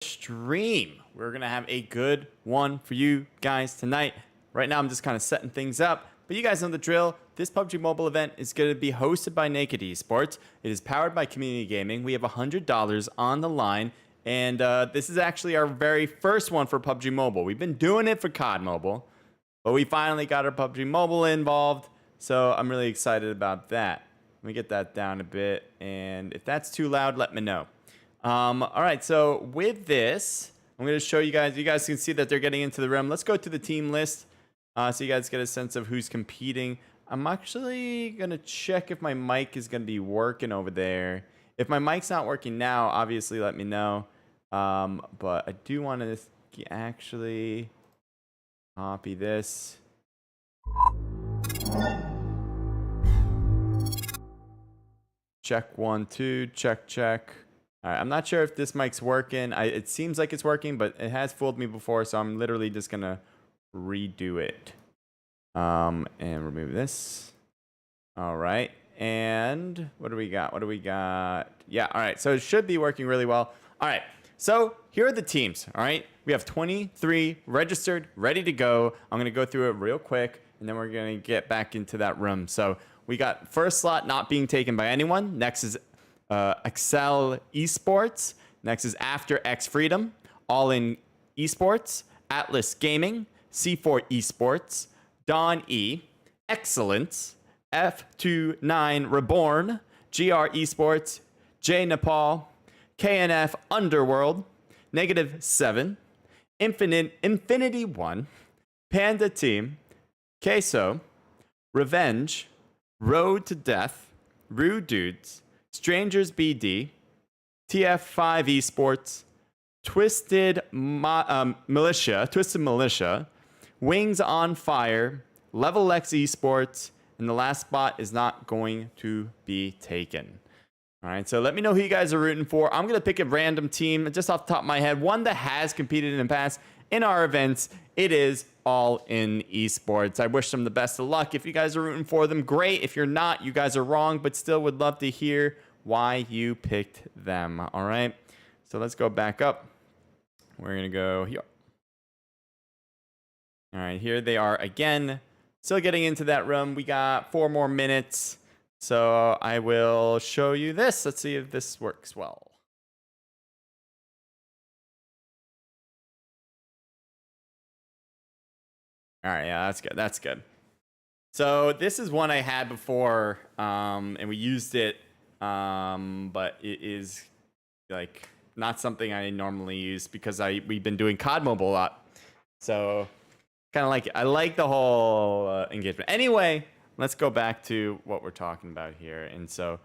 stream. We're gonna have a good one for you guys tonight. Right now I'm just kind of setting things up, but you guys know the drill. This PUBG Mobile event is going to be hosted by Naked Esports. It is powered by Community Gaming. We have $100 on the line, and this is actually our very first one for PUBG Mobile. We've been doing it for COD Mobile, but we finally got our PUBG Mobile involved, so I'm really excited about that. Let me get that down a bit, and if that's too loud, let me know. All right, so with this, I'm going to show you guys. You guys can see that they're getting into the room. Let's go to the team list so you guys get a sense of who's competing. I'm actually going to check if my mic is going to be working over there. If my mic's not working now, obviously let me know. But I do want to actually copy this. Check 1, 2, check. All right, I'm not sure if this mic's working. It seems like it's working, but it has fooled me before, so I'm literally just going to redo it. And remove this. All right, and what do we got? Yeah, all right, so it should be working really well. All right, so here are the teams, all right? We have 23 registered, ready to go. I'm going to go through it real quick, and then we're going to get back into that room. So we got first slot not being taken by anyone. Next is Excel Esports. Next is After X Freedom, All In Esports, Atlas Gaming, C4 Esports, Dawn E, Excellence, F29 Reborn, GR Esports, J Nepal, KNF Underworld, -7, Infinity 1, Panda Team, Queso, Revenge, Road to Death, Rude Dudes, Strangers BD, TF5 Esports, Twisted Militia, Wings on Fire, Level X Esports, and the last spot is not going to be taken. All right, so let me know who you guys are rooting for. I'm going to pick a random team just off the top of my head, one that has competed in the past in our events. It is All In Esports. I wish them the best of luck. If you guys are rooting for them, great. If you're not, you guys are wrong, but still would love to hear why you picked them. All right, so let's go back up. We're going to go here. All right, here they are again. Still getting into that room. We got 4 more minutes. So I will show you this. Let's see if this works well. All right, yeah, that's good. So this is one I had before, and we used it, but it is like not something I normally use because we've been doing COD Mobile a lot. So kind of like it. I like the whole engagement. Anyway, let's go back to what we're talking about here. And so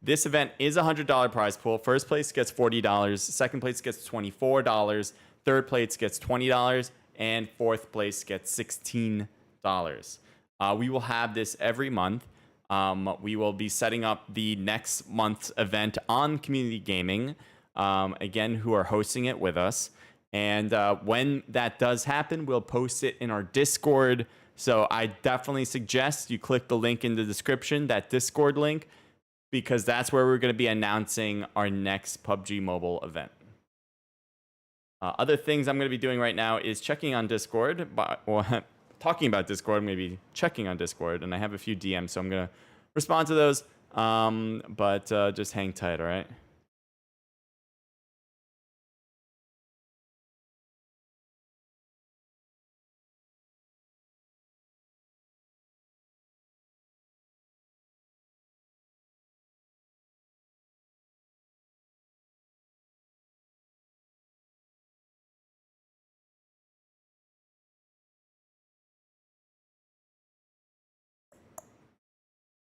this event is a $100 prize pool. First place gets $40. Second place gets $24. Third place gets $20. And fourth place gets $16. We will have this every month. We will be setting up the next month's event on Community Gaming, again, who are hosting it with us. And when that does happen, we'll post it in our Discord. So I definitely suggest you click the link in the description, that Discord link, because that's where we're going to be announcing our next PUBG Mobile event. Other things I'm going to be doing right now is checking on Discord. Talking about Discord, I'm going to be checking on Discord, and I have a few DMs, so I'm going to respond to those. But just hang tight, all right?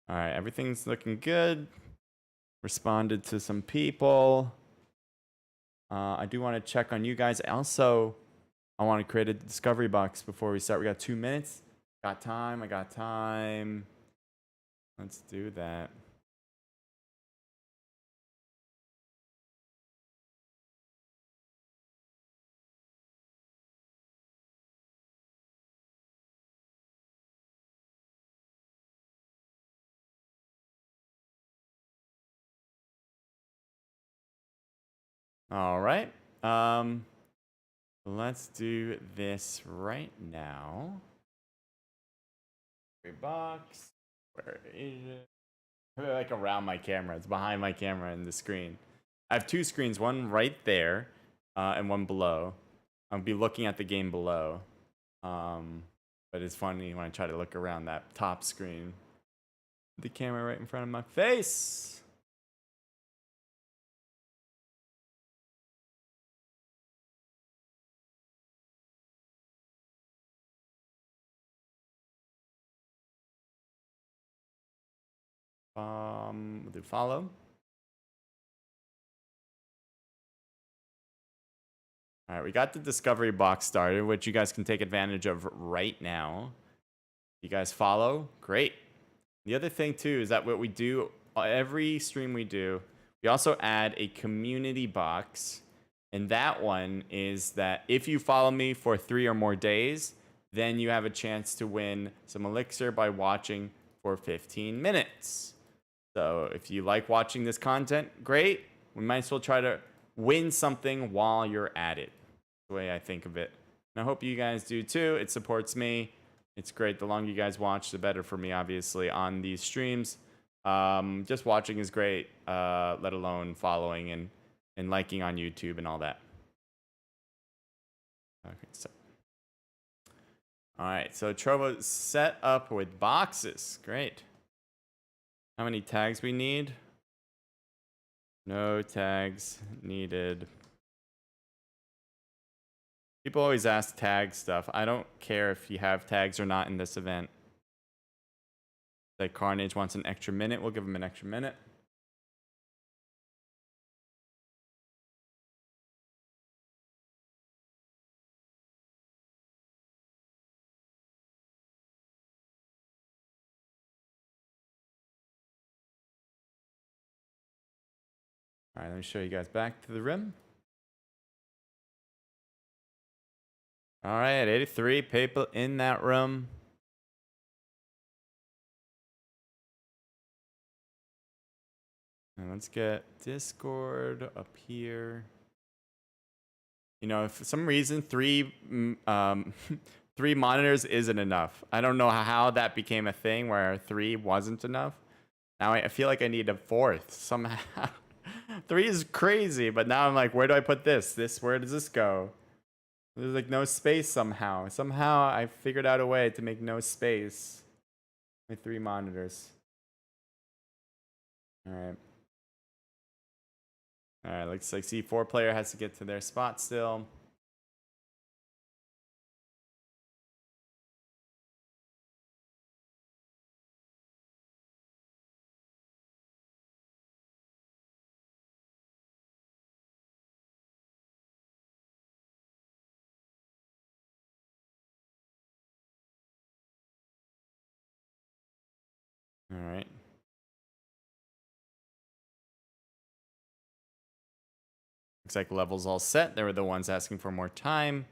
All right, everything's looking good. Responded to some people. I do want to check on you guys. Also, I want to create a discovery box before we start. We got 2 minutes. I got time. Let's do that. All right. Let's do this right now. Box. Where is it? Like around my camera. It's behind my camera in the screen. I have two screens, one right there, and one below. I'll be looking at the game below. But it's funny when I try to look around that top screen. The camera right in front of my face. We'll do follow. All right, we got the discovery box started, which you guys can take advantage of right now. You guys follow? Great. The other thing too is that what we do every stream we do, we also add a community box. And that one is that if you follow me for 3 or more days, then you have a chance to win some elixir by watching for 15 minutes. So if you like watching this content, great. We might as well try to win something while you're at it. The way I think of it. And I hope you guys do too. It supports me. It's great. The longer you guys watch, the better for me, obviously, on these streams. Just watching is great, let alone following and liking on YouTube and all that. Okay, so. All right, so Trovo set up with boxes. Great. How many tags we need? No tags needed. People always ask tag stuff. I don't care if you have tags or not in this event. Like Carnage wants an extra minute. We'll give him an extra minute. All right, let me show you guys back to the rim. All right, 83 people in that room. And let's get Discord up here. You know, if for some reason three monitors isn't enough. I don't know how that became a thing where 3 wasn't enough. Now I feel like I need a 4th somehow. 3 is crazy, but now I'm like, where do I put this? Where does this go? There's like no space somehow. Somehow I figured out a way to make no space with 3 monitors. All right. All right, looks like C4 player has to get to their spot still. All right. Looks like levels all set. They were the ones asking for more time.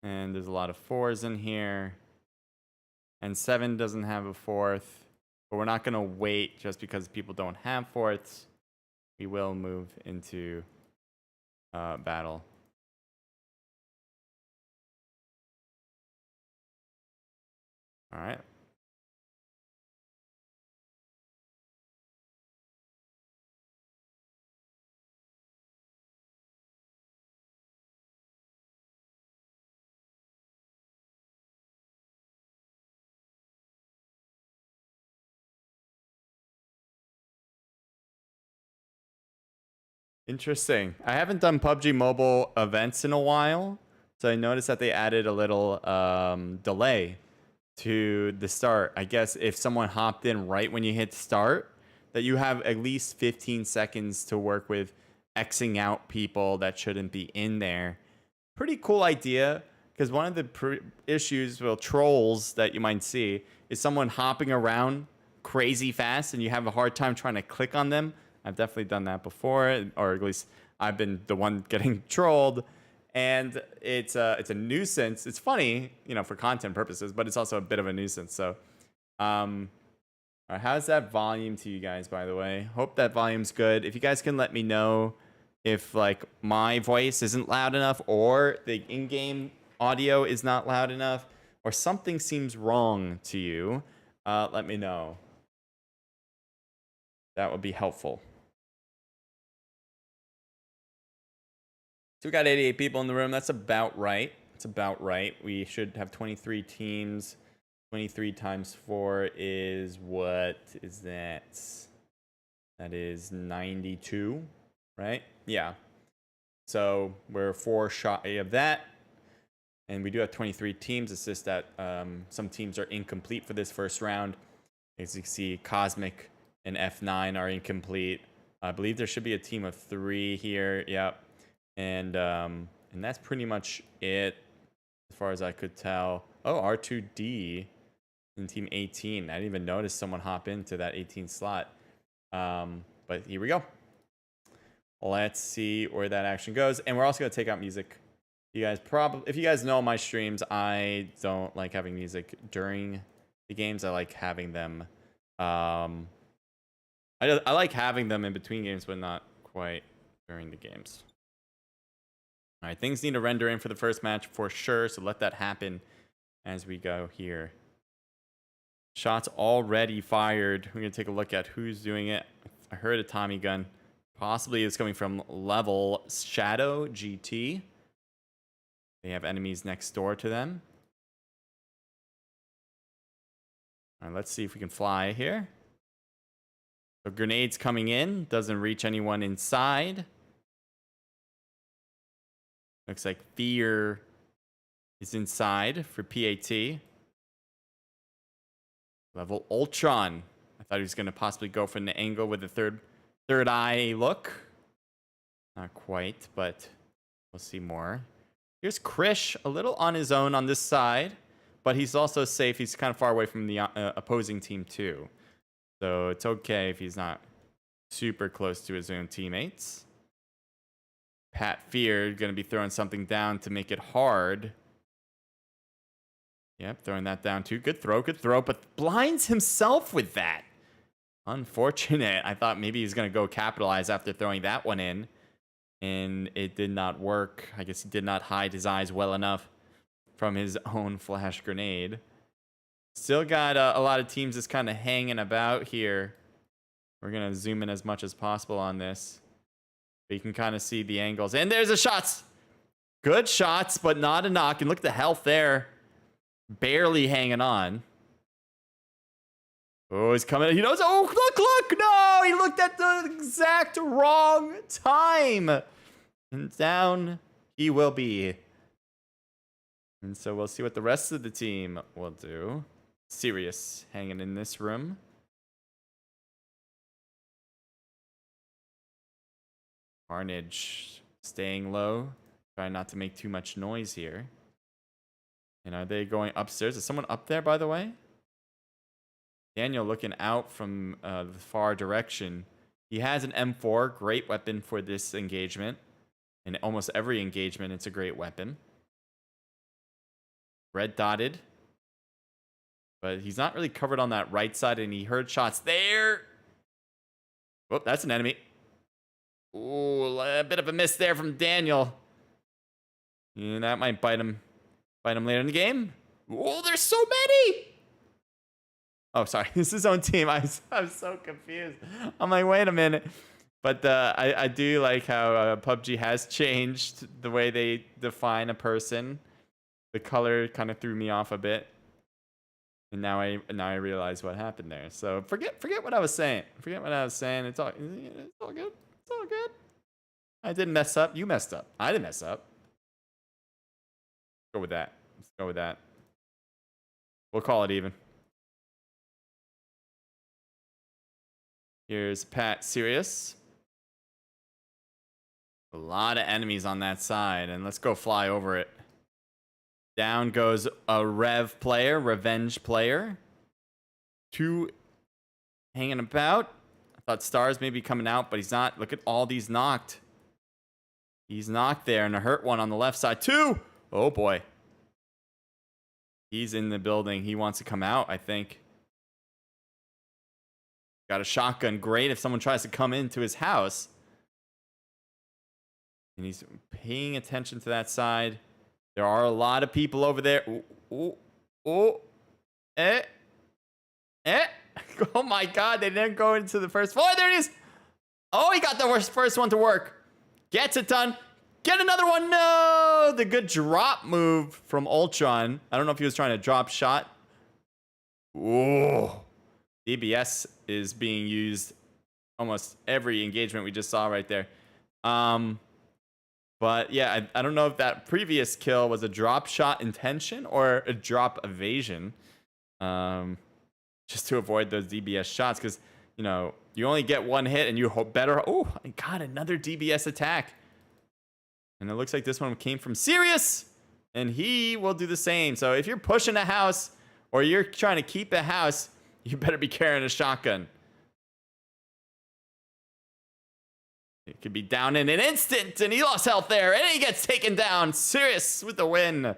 And there's a lot of 4s in here. And 7 doesn't have a 4th. But we're not going to wait just because people don't have 4ths. We will move into battle. All right. Interesting. I haven't done PUBG Mobile events in a while, so I noticed that they added a little delay to the start. I guess if someone hopped in right when you hit start, that you have at least 15 seconds to work with Xing out people that shouldn't be in there. Pretty cool idea, because one of the issues with trolls that you might see is someone hopping around crazy fast and you have a hard time trying to click on them. I've definitely done that before, or at least I've been the one getting trolled, and it's a nuisance. It's funny, you know, for content purposes, but it's also a bit of a nuisance. So, how's that volume to you guys, by the way? Hope that volume's good. If you guys can let me know if like my voice isn't loud enough or the in-game audio is not loud enough or something seems wrong to you, let me know. That would be helpful. So we got 88 people in the room. That's about right. That's about right. We should have 23 teams. 23 times 4 is what is that? That is 92, right? Yeah. So we're 4 shy of that. And we do have 23 teams. It's just that some teams are incomplete for this first round. As you can see, Cosmic and F9 are incomplete. I believe there should be a team of 3 here. Yep. And that's pretty much it as far as I could tell. Oh, R2D in team 18. I didn't even notice someone hop into that 18 slot. But here we go. Let's see where that action goes. And we're also going to take out music. If you guys know my streams, I don't like having music during the games. I like having them. I like having them in between games, but not quite during the games. All right, things need to render in for the first match for sure, so let that happen as we go here. Shots already fired. We're going to take a look at who's doing it. I heard a Tommy gun. Possibly it's coming from Level Shadow GT. They have enemies next door to them. All right, let's see if we can fly here. So grenades coming in. Doesn't reach anyone inside. Looks like Fear is inside for PAT. Level Ultron. I thought he was going to possibly go for an angle with a third eye look. Not quite, but we'll see more. Here's Krish, a little on his own on this side, but he's also safe. He's kind of far away from the opposing team too. So it's okay if he's not super close to his own teammates. Pat Fear going to be throwing something down to make it hard. Yep, throwing that down too. Good throw, but blinds himself with that. Unfortunate. I thought maybe he's going to go capitalize after throwing that one in. And it did not work. I guess he did not hide his eyes well enough from his own flash grenade. Still got a lot of teams just kind of hanging about here. We're going to zoom in as much as possible on this. But you can kind of see the angles. And there's the shots. Good shots, but not a knock. And look at the health there. Barely hanging on. Oh, he's coming. He knows. Oh, look. No, he looked at the exact wrong time. And down he will be. And so we'll see what the rest of the team will do. Sirius hanging in this room. Carnage staying low. Trying not to make too much noise here. And are they going upstairs? Is someone up there, by the way? Daniel looking out from the far direction. He has an M4, great weapon for this engagement. In almost every engagement, it's a great weapon. Red dotted. But he's not really covered on that right side, and he heard shots there. Oh, that's an enemy. Ooh, a bit of a miss there from Daniel. And that might bite him later in the game. Oh, there's so many. Oh, sorry. This is his own team. I'm so confused. I'm like, wait a minute. But I do like how PUBG has changed the way they define a person. The color kind of threw me off a bit. And now I realize what happened there. So forget what I was saying. It's all good. It's all good. I didn't mess up. You messed up. I didn't mess up. Let's go with that. We'll call it even. Here's Pat Sirius. A lot of enemies on that side, and let's go fly over it. Down goes a revenge player. 2 hanging about. I thought Stars may be coming out, but he's not. Look at all these knocked. He's knocked there, and a hurt one on the left side. 2! Oh, boy. He's in the building. He wants to come out, I think. Got a shotgun. Great if someone tries to come into his house. And he's paying attention to that side. There are a lot of people over there. Eh. Oh my god, they didn't go into the first floor. There it is. Oh, he got the first one to work. Gets it done. Get another one. No, the good drop move from Ultron. I don't know if he was trying to drop shot. Whoa. DBS is being used almost every engagement we just saw right there. But yeah, I don't know if that previous kill was a drop shot intention or a drop evasion. Just to avoid those DBS shots, because, you know, you only get one hit and you hope better. Oh, I got another DBS attack. And it looks like this one came from Sirius, and he will do the same. So if you're pushing a house or you're trying to keep a house, you better be carrying a shotgun. It could be down in an instant, and he lost health there, and he gets taken down. Sirius with the win,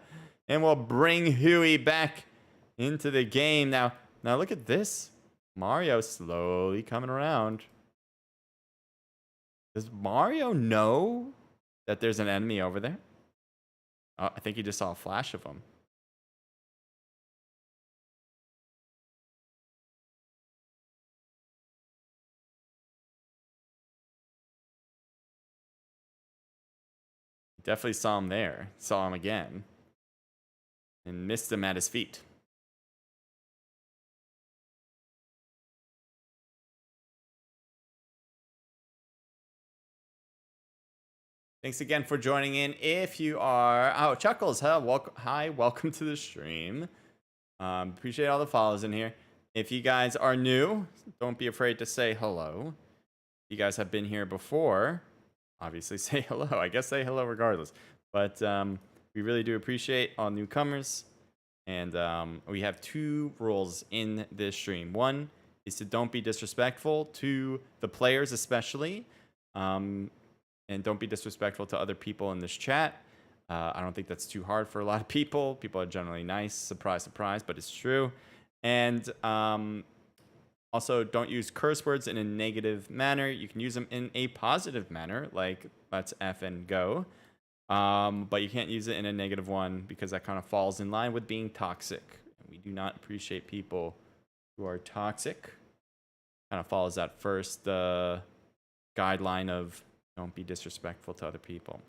and we'll bring Huey back into the game. Now look at this. Mario slowly coming around. Does Mario know that there's an enemy over there? Oh, I think he just saw a flash of him. Definitely saw him there. Saw him again. And missed him at his feet. Thanks again for joining in. If you are... Oh, Chuckles, huh? Hi, welcome to the stream. Appreciate all the follows in here. If you guys are new, don't be afraid to say hello. If you guys have been here before, obviously say hello. I guess say hello regardless. But we really do appreciate all newcomers. And we have two rules in this stream. One is to don't be disrespectful to the players especially. And don't be disrespectful to other people in this chat. I don't think that's too hard for a lot of people. People are generally nice. Surprise, surprise, but it's true. And also, don't use curse words in a negative manner. You can use them in a positive manner, like let's F and go. But you can't use it in a negative one because that kind of falls in line with being toxic. We do not appreciate people who are toxic. Kind of follows that first guideline of don't be disrespectful to other people.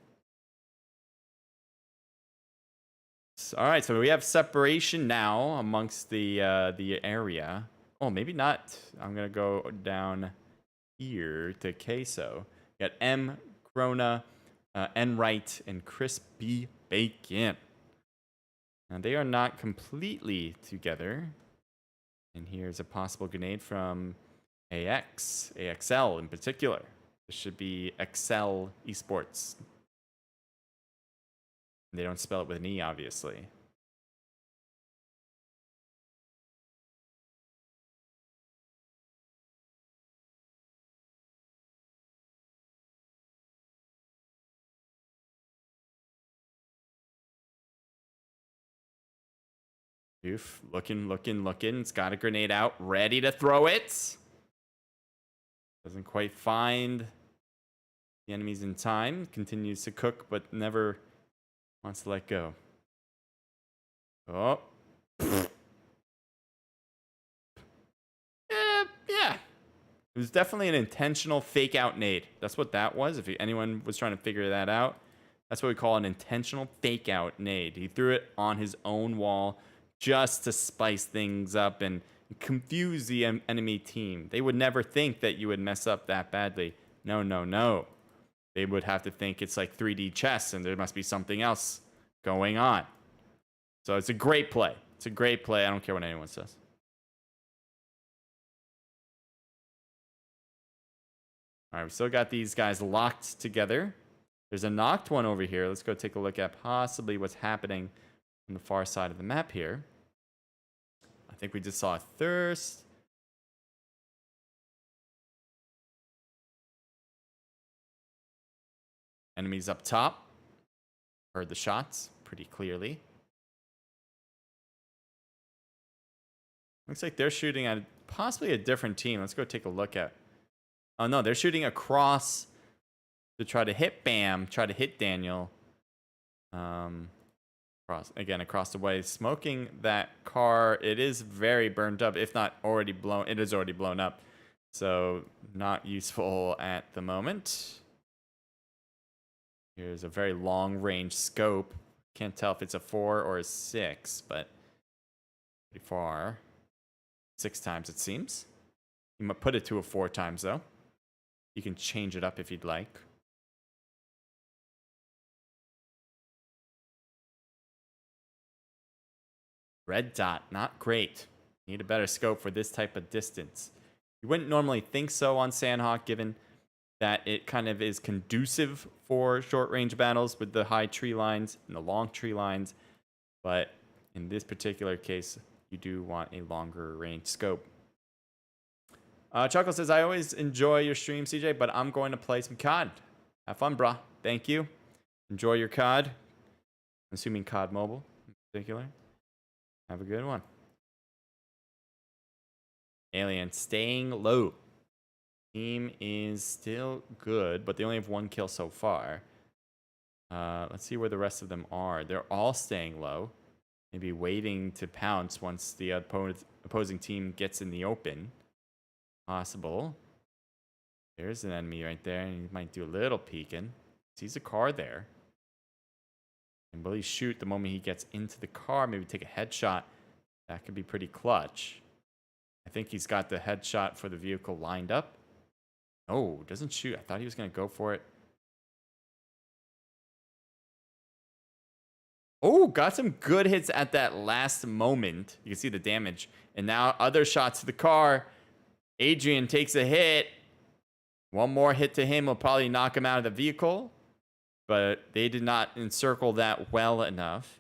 All right, so we have separation now amongst the area. Oh, maybe not. I'm gonna go down here to Queso. Got M, Corona, Enright, and Crispy Bacon. Now they are not completely together. And here's a possible grenade from AXL in particular. This should be Excel Esports. They don't spell it with an E, obviously. Oof, looking. It's got a grenade out, ready to throw it. Doesn't quite find the enemies in time. Continues to cook, but never wants to let go. Oh. Yeah. It was definitely an intentional fake out nade. That's what that was. If anyone was trying to figure that out, that's what we call an intentional fake out nade. He threw it on his own wall just to spice things up and confuse the enemy team. They would never think that you would mess up that badly. No. They would have to think it's like 3D chess and there must be something else going on. So it's a great play. It's a great play. I don't care what anyone says. All right, we still got these guys locked together. There's a knocked one over here. Let's go take a look at possibly what's happening on the far side of the map here. I think we just saw a thirst. Enemies up top. Heard the shots pretty clearly. Looks like they're shooting at possibly a different team. Let's go take a look at. Oh no, they're shooting across to try to hit Bam, try to hit Daniel. Across the way, smoking that car. It is very burned up, if not already blown. It is already blown up, so not useful at the moment. Here's a very long range scope. Can't tell if it's a 4 or a 6, but pretty far. 6 times it seems. You might put it to a 4 times though. You can change it up if you'd like. Red dot, not great. Need a better scope for this type of distance. You wouldn't normally think so on Sandhawk, given that it kind of is conducive for short range battles with the high tree lines and the long tree lines. But in this particular case, you do want a longer range scope. Chuckle says, I always enjoy your stream, CJ, but I'm going to play some COD. Have fun, brah. Thank you. Enjoy your COD. I'm assuming COD Mobile in particular. Have a good one. Alien staying low. Team is still good, but they only have 1 kill so far. Let's see where the rest of them are. They're all staying low. Maybe waiting to pounce once the opposing team gets in the open. Possible. There's an enemy right there, and he might do a little peeking. Sees a car there. And will he shoot the moment he gets into the car? Maybe take a headshot. That could be pretty clutch. I think he's got the headshot for the vehicle lined up. Oh, doesn't shoot. I thought he was going to go for it. Oh, got some good hits at that last moment. You can see the damage. And now other shots to the car. Adrian takes a hit. One more hit to him will probably knock him out of the vehicle. But they did not encircle that well enough.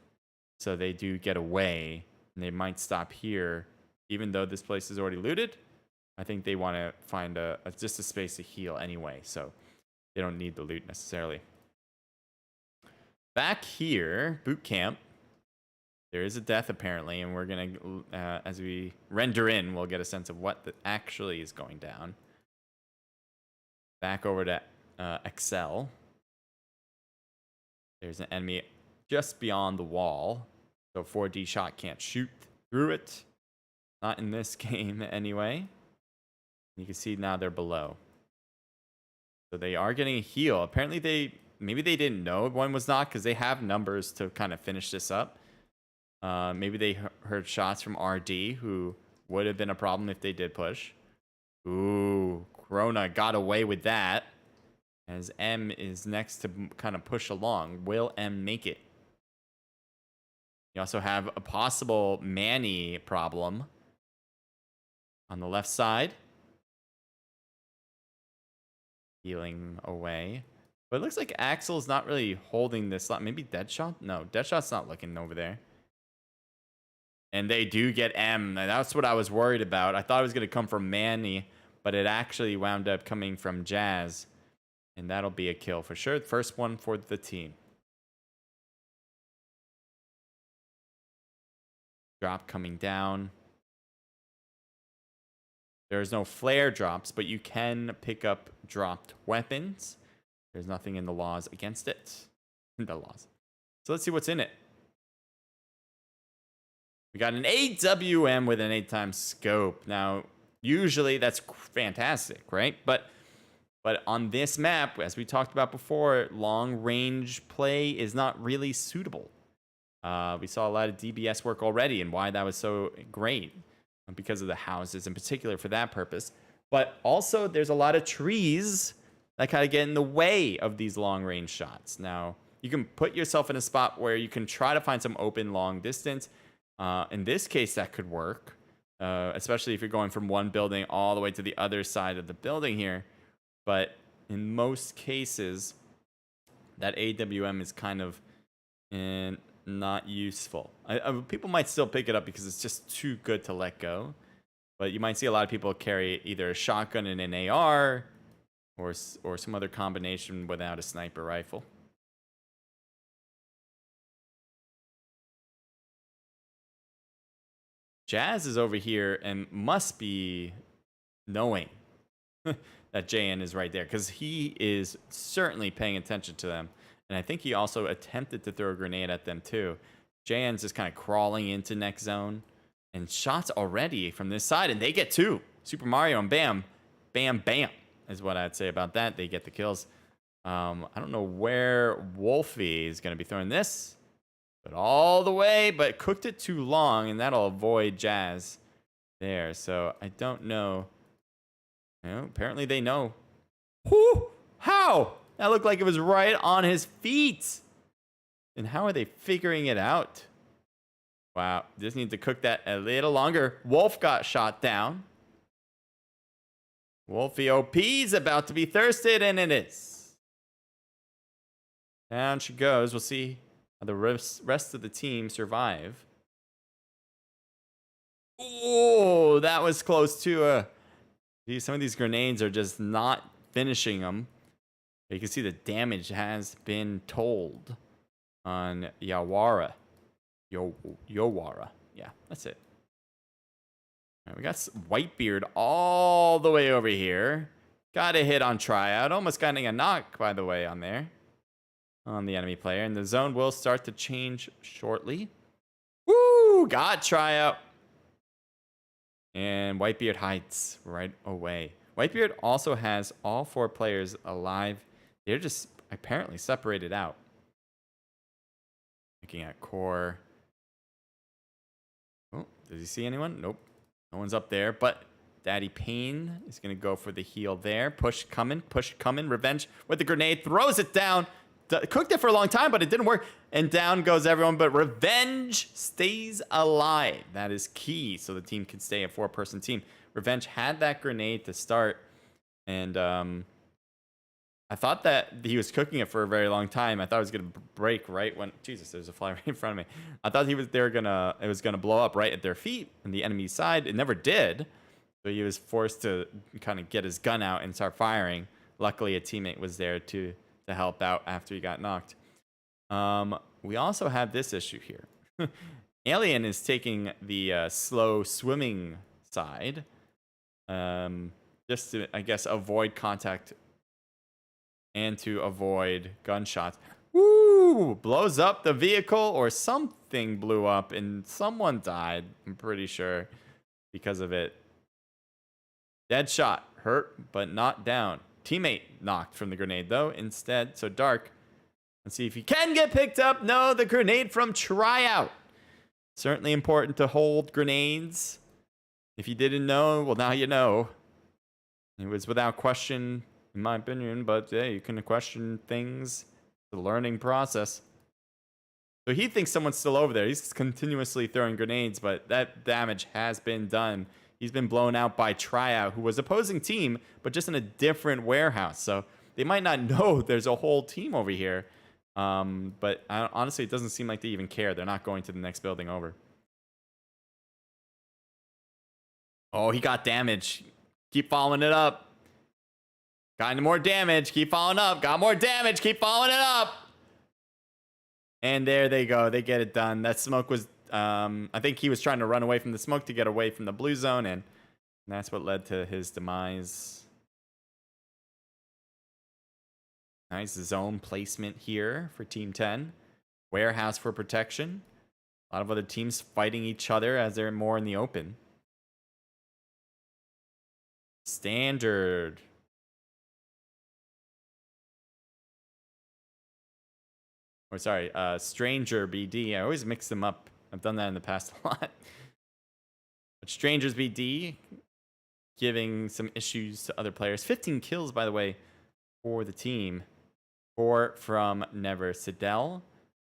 So they do get away. And they might stop here. Even though this place is already looted. I think they want to find just a space to heal anyway. So they don't need the loot necessarily. Back here, boot camp. There is a death apparently. And we're going to, as we render in, we'll get a sense of what actually is going down. Back over to Excel. There's an enemy just beyond the wall. So 4D shot can't shoot through it. Not in this game anyway. You can see now they're below. So they are getting a heal. Apparently maybe they didn't know one was not because they have numbers to kind of finish this up. Maybe they heard shots from RD, who would have been a problem if they did push. Ooh, Corona got away with that. As M is next to kind of push along. Will M make it? You also have a possible Manny problem on the left side. Healing away. But it looks like Axel's not really holding this slot. Maybe Deadshot? No, Deadshot's not looking over there. And they do get M. And that's what I was worried about. I thought it was going to come from Manny, but it actually wound up coming from Jazz. And that'll be a kill for sure. First one for the team. Drop coming down. There's no flare drops, but you can pick up dropped weapons. There's nothing in the laws against it. The laws. So let's see what's in it. We got an AWM with an 8x scope. Now, usually that's fantastic, right? But on this map, as we talked about before, long range play is not really suitable. We saw a lot of DBS work already and why that was so great. Because of the houses in particular for that purpose. But also there's a lot of trees that kind of get in the way of these long range shots. Now, you can put yourself in a spot where you can try to find some open long distance. In this case, that could work, especially if you're going from one building all the way to the other side of the building here. But in most cases, that AWM is kind of not useful. People might still pick it up because it's just too good to let go. But you might see a lot of people carry either a shotgun and an AR or some other combination without a sniper rifle. Jazz is over here and must be knowing that JN is right there, because he is certainly paying attention to them. And I think he also attempted to throw a grenade at them too. JN's just kind of crawling into next zone. And shots already from this side, and they get two. Super Mario and bam, bam, bam is what I'd say about that. They get the kills. I don't know where Wolfie is going to be throwing this, but all the way, but cooked it too long, and that'll avoid Jazz there. So I don't know. You know, apparently they know. Whoo! How? That looked like it was right on his feet. And how are they figuring it out? Wow, just need to cook that a little longer. Wolf got shot down. Wolfie OP's about to be thirsted, and it is. Down she goes. We'll see how the rest of the team survive. Oh, that was close to some of these grenades are just not finishing them. You can see the damage has been told on Yawara. Yowara. Yeah, that's it. All right, we got Whitebeard all the way over here. Got a hit on tryout. Almost getting a knock, by the way, on there. On the enemy player. And the zone will start to change shortly. Woo! Got tryout. And Whitebeard hides right away. Whitebeard also has all 4 players alive. They're just apparently separated out. Looking at core. Oh, does he see anyone? Nope. No one's up there, but Daddy Payne is going to go for the heal there. Push coming. Revenge with the grenade. Throws it down. Cooked it for a long time, but it didn't work. And down goes everyone, but Revenge stays alive. That is key, so the team can stay a 4-person team. Revenge had that grenade to start, and I thought that he was cooking it for a very long time. I thought it was gonna break right when Jesus, there's a fly right in front of me. I thought it was gonna blow up right at their feet on the enemy side. It never did. So he was forced to kind of get his gun out and start firing. Luckily, a teammate was there to help out after he got knocked. We also have this issue here. Alien is taking the slow swimming side, just to, I guess, avoid contact and to avoid gunshots. Woo! Blows up the vehicle, or something blew up and someone died, I'm pretty sure, because of it. Dead shot. Hurt, but not down. Teammate knocked from the grenade, though, instead. So Dark, let's see if he can get picked up. No, the grenade from tryout. Certainly important to hold grenades. If you didn't know, well, now you know. It was without question, in my opinion, but yeah, you can question things. It's a learning process. So he thinks someone's still over there. He's continuously throwing grenades, but that damage has been done. He's been blown out by Tryout, who was opposing team, but just in a different warehouse. So they might not know there's a whole team over here. But honestly, it doesn't seem like they even care. They're not going to the next building over. Oh, he got damage. Keep following it up. Got any more damage. Keep following up. Got more damage. Keep following it up. And there they go. They get it done. That smoke was... I think he was trying to run away from the smoke to get away from the blue zone, and that's what led to his demise. Nice zone placement here for Team 10. Warehouse for protection. A lot of other teams fighting each other as they're more in the open. Standard. Or sorry, Stranger BD. I always mix them up. I've done that in the past a lot. But Strangers BD giving some issues to other players. 15 kills, by the way, for the team. 4 from Never Sidel,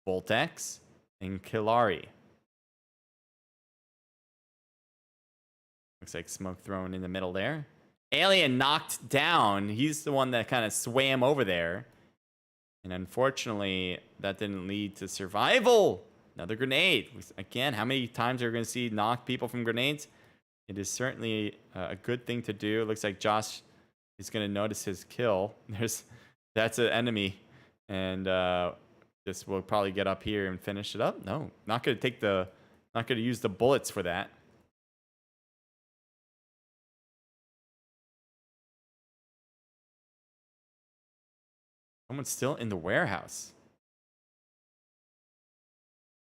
Voltex, and Killari. Looks like smoke thrown in the middle there. Alien knocked down. He's the one that kind of swam over there. And unfortunately, that didn't lead to survival. Another grenade. Again, how many times are we going to see knock people from grenades? It is certainly a good thing to do. It looks like Josh is going to notice his kill. That's an enemy. And this will probably get up here and finish it up. No, not going to use the bullets for that. Someone's still in the warehouse.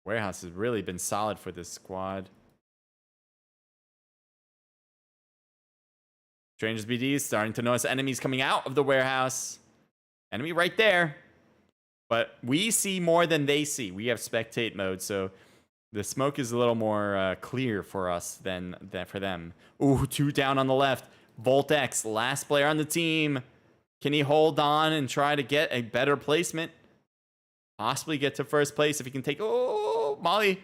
Warehouse has really been solid for this squad. Strangers BD is starting to notice enemies coming out of the warehouse. Enemy right there. But we see more than they see. We have spectate mode, so the smoke is a little more clear for us than for them. Ooh, 2 down on the left. Voltex, last player on the team. Can he hold on and try to get a better placement? Possibly get to first place if he can take... Oh, Molly.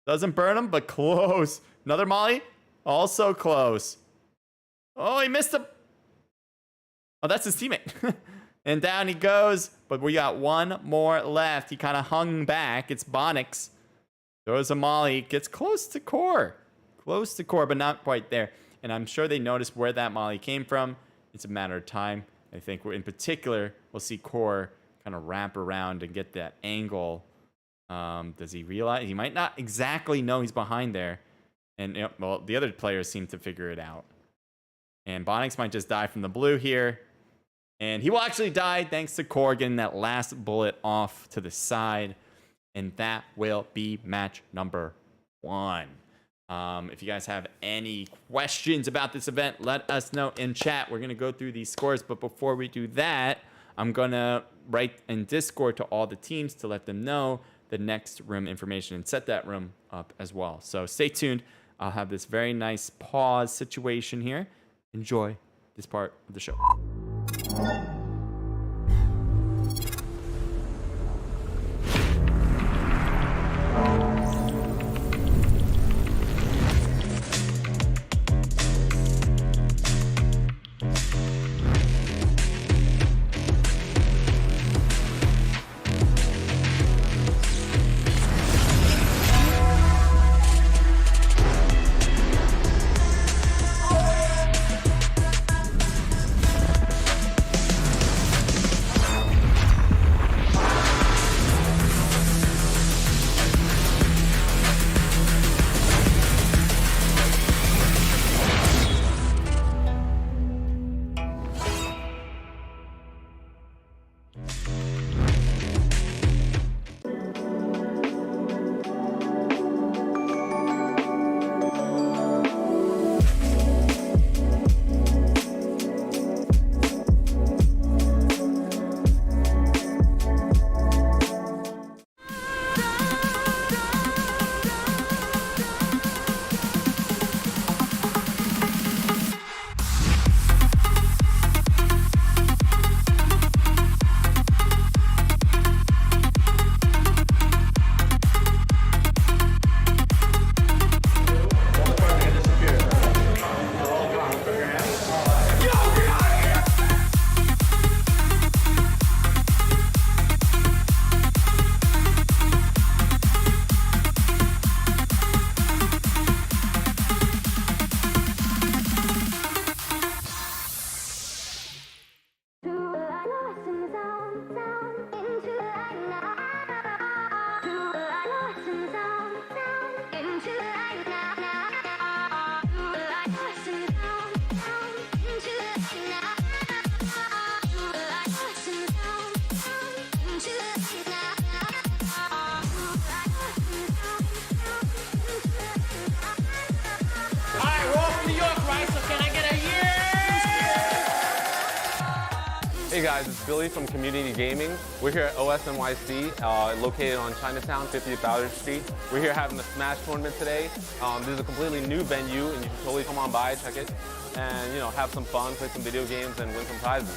Doesn't burn him, but close. Another Molly. Also close. Oh, he missed him. Oh, that's his teammate. And down he goes. But we got one more left. He kind of hung back. It's Bonix. Throws a Molly. Gets close to core. Close to core, but not quite there. And I'm sure they noticed where that Molly came from. It's a matter of time. I think in particular, we'll see core kind of wrap around and get that angle. Does he realize? He might not exactly know he's behind there. And, you know, well, the other players seem to figure it out. And Bonix might just die from the blue here. And he will actually die thanks to core getting that last bullet off to the side. And that will be match number 1. If you guys have any questions about this event, let us know in chat. We're going to go through these scores. But before we do that, I'm going to write in Discord to all the teams to let them know the next room information and set that room up as well. So stay tuned. I'll have this very nice pause situation here. Enjoy this part of the show. Hey guys, it's Billy from Community Gaming. We're here at OSNYC, located on Chinatown, 50th Bowder Street. We're here having a Smash tournament today. This is a completely new venue, and you can totally come on by, check it, and have some fun, play some video games, and win some prizes.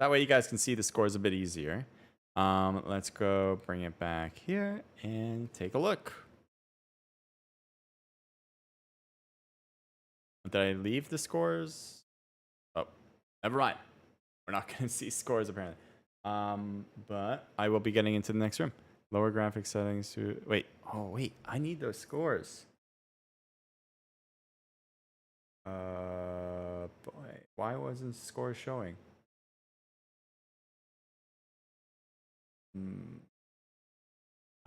That way you guys can see the scores a bit easier. Let's go bring it back here and take a look. Did I leave the scores? Oh, never mind. We're not going to see scores apparently. But I will be getting into the next room. Lower graphic settings to wait. Oh wait, I need those scores. Boy, why wasn't score showing?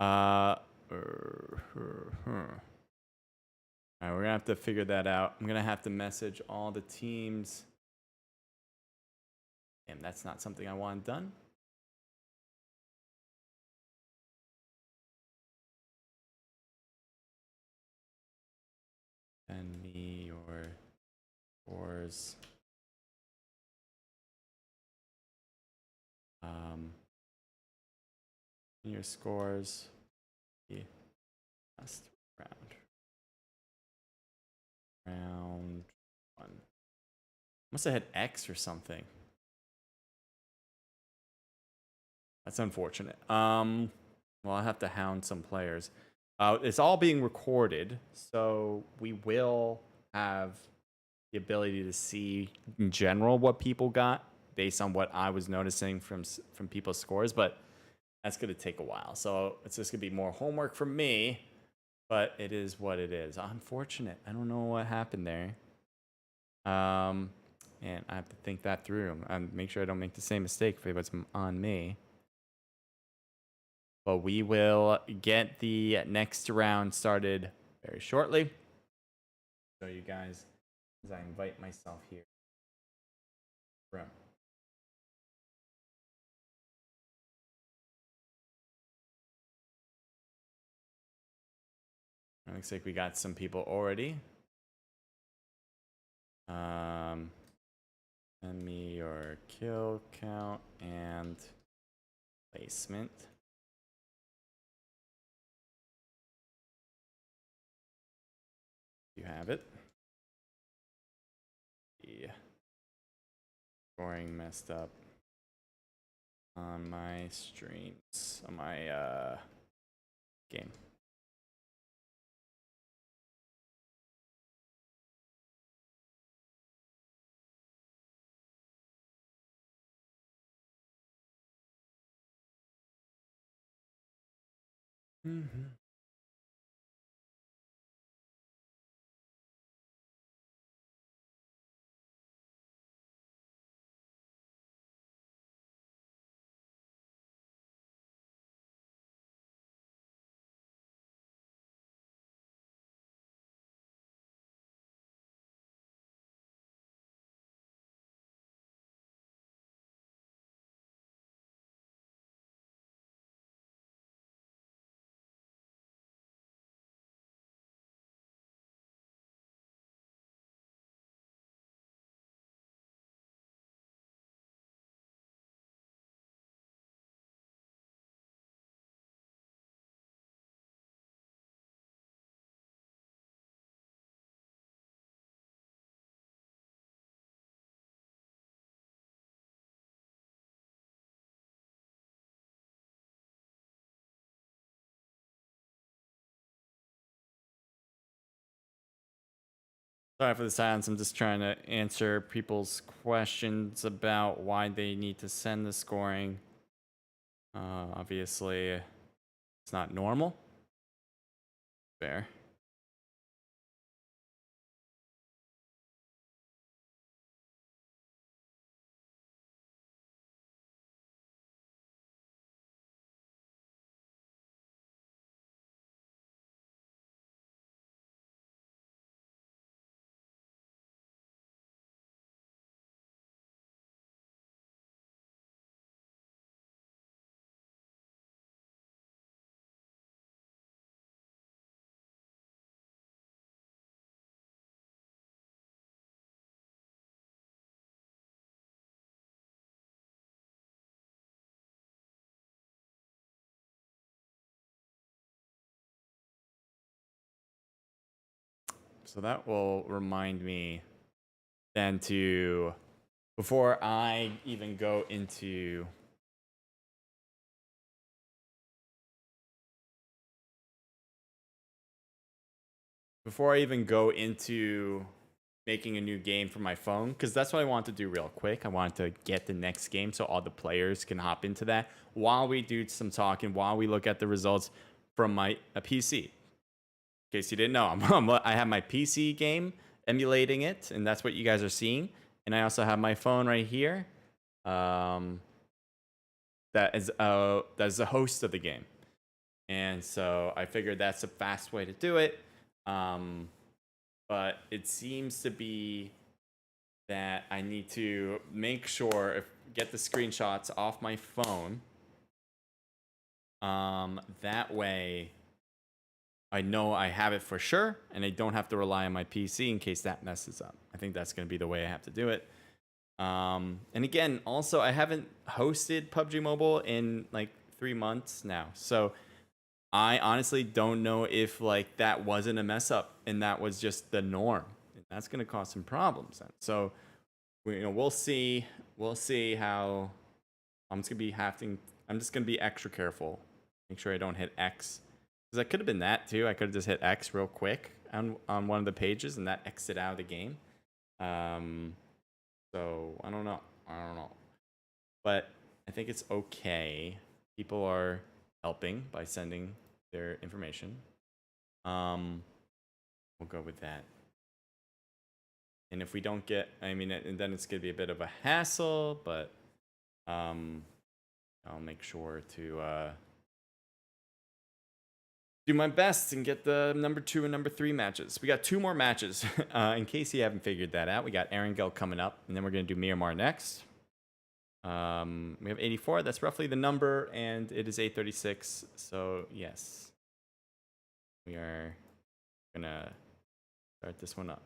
Alright, we're gonna have to figure that out. I'm gonna have to message all the teams. Damn, that's not something I want done. Send me your scores. Your scores. The last round. Round 1. Must have had X or something. That's unfortunate. Well, I'll have to hound some players. It's all being recorded, so we will have the ability to see in general what people got based on what I was noticing from people's scores, but that's going to take a while. So it's just going to be more homework for me, but it is what it is. Unfortunate. I don't know what happened there. And I have to think that through and make sure I don't make the same mistake if it was on me. But we will get the next round started very shortly. Show you guys as I invite myself here. Room. It looks like we got some people already. Send me your kill count and placement. You have it. Yeah. Scoring messed up on my streams, on my game. Sorry for the silence. I'm just trying to answer people's questions about why they need to send the scoring. Obviously, it's not normal. Fair. So that will remind me then to before I even go into making a new game for my phone, because that's what I want to do real quick. I want to get the next game so all the players can hop into that while we do some talking, while we look at the results from my PC. In case you didn't know, I have my PC game emulating it, and that's what you guys are seeing. And I also have my phone right here. That is the host of the game, and so I figured that's a fast way to do it. But it seems to be that I need to make sure get the screenshots off my phone. That way I know I have it for sure, and I don't have to rely on my PC in case that messes up. I think that's going to be the way I have to do it. And again, also, I haven't hosted PUBG Mobile in like 3 months now. So I honestly don't know if like that wasn't a mess up and that was just the norm. And that's going to cause some problems then. So we'll see. We'll see how I'm just going to be extra careful. Make sure I don't hit X. Because that could have been that too. I could have just hit X real quick on one of the pages and that exited out of the game. So I don't know. But I think it's okay. People are helping by sending their information. We'll go with that. And if we don't get, and then it's gonna be a bit of a hassle, but I'll make sure to do my best and get the number 2 and number 3 matches. We got 2 more matches. In case you haven't figured that out, we got Erangel coming up, and then we're going to do Miramar next. We have 84. That's roughly the number, and it is 8:36. So, yes. We are going to start this one up.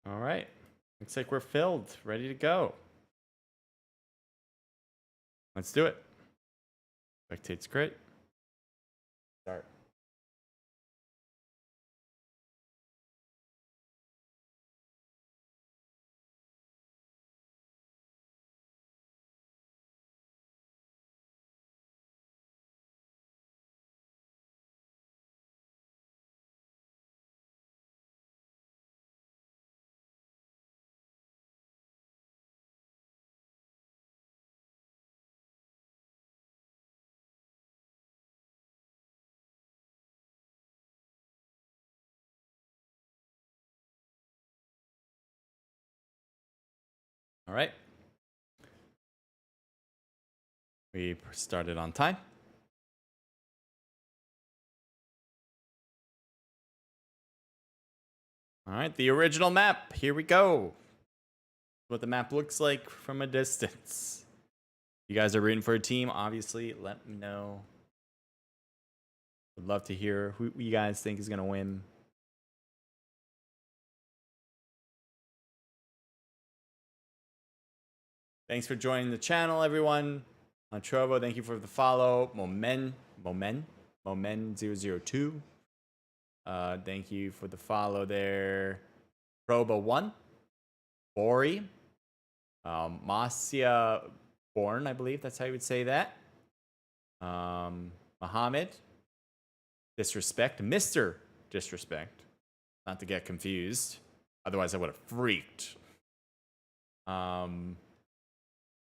All right. Looks like we're filled, ready to go. Let's do it. Spectate's great. Start. All right. We started on time. All right, the original map. Here we go. What the map looks like from a distance. You guys are rooting for a team, obviously. Let me know. Would love to hear who you guys think is going to win. Thanks for joining the channel, everyone. On Trovo, thank you for the follow. Momen002. Thank you for the follow there. Proba1. Bori. Masya Born, I believe that's how you would say that. Muhammad. Disrespect. Mr. Disrespect. Not to get confused. Otherwise, I would have freaked.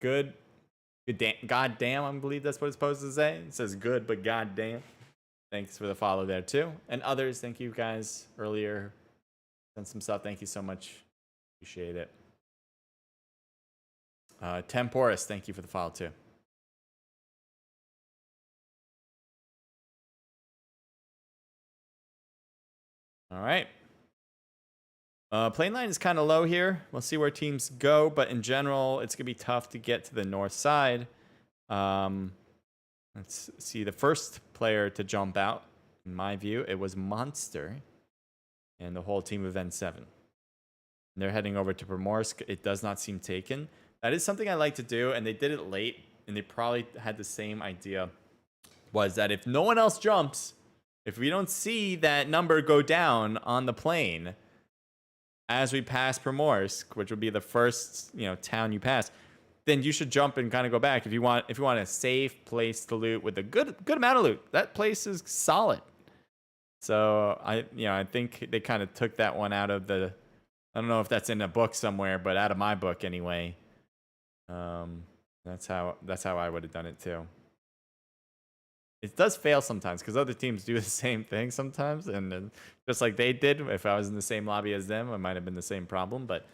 Good. God damn, I believe that's what it's supposed to say. It says good, but god damn. Thanks for the follow there too. And others, thank you guys earlier. Sent some stuff. Thank you so much. Appreciate it. Temporus, thank you for the follow too. All right. Plane line is kind of low here. We'll see where teams go, but in general, it's going to be tough to get to the north side. Let's see. The first player to jump out, in my view, it was Monster and the whole team of N7. They're heading over to Primorsk. It does not seem taken. That is something I like to do, and they did it late, and they probably had the same idea, was that if no one else jumps, if we don't see that number go down on the plane as we pass Primorsk, which would be the first, town you pass, then you should jump and kind of go back if you want a safe place to loot with a good amount of loot. That place is solid. So I think they kind of took that one out of the, I don't know if that's in a book somewhere, but out of my book anyway. That's how I would have done it too. It does fail sometimes because other teams do the same thing sometimes, and just like they did, if I was in the same lobby as them, it might have been the same problem. But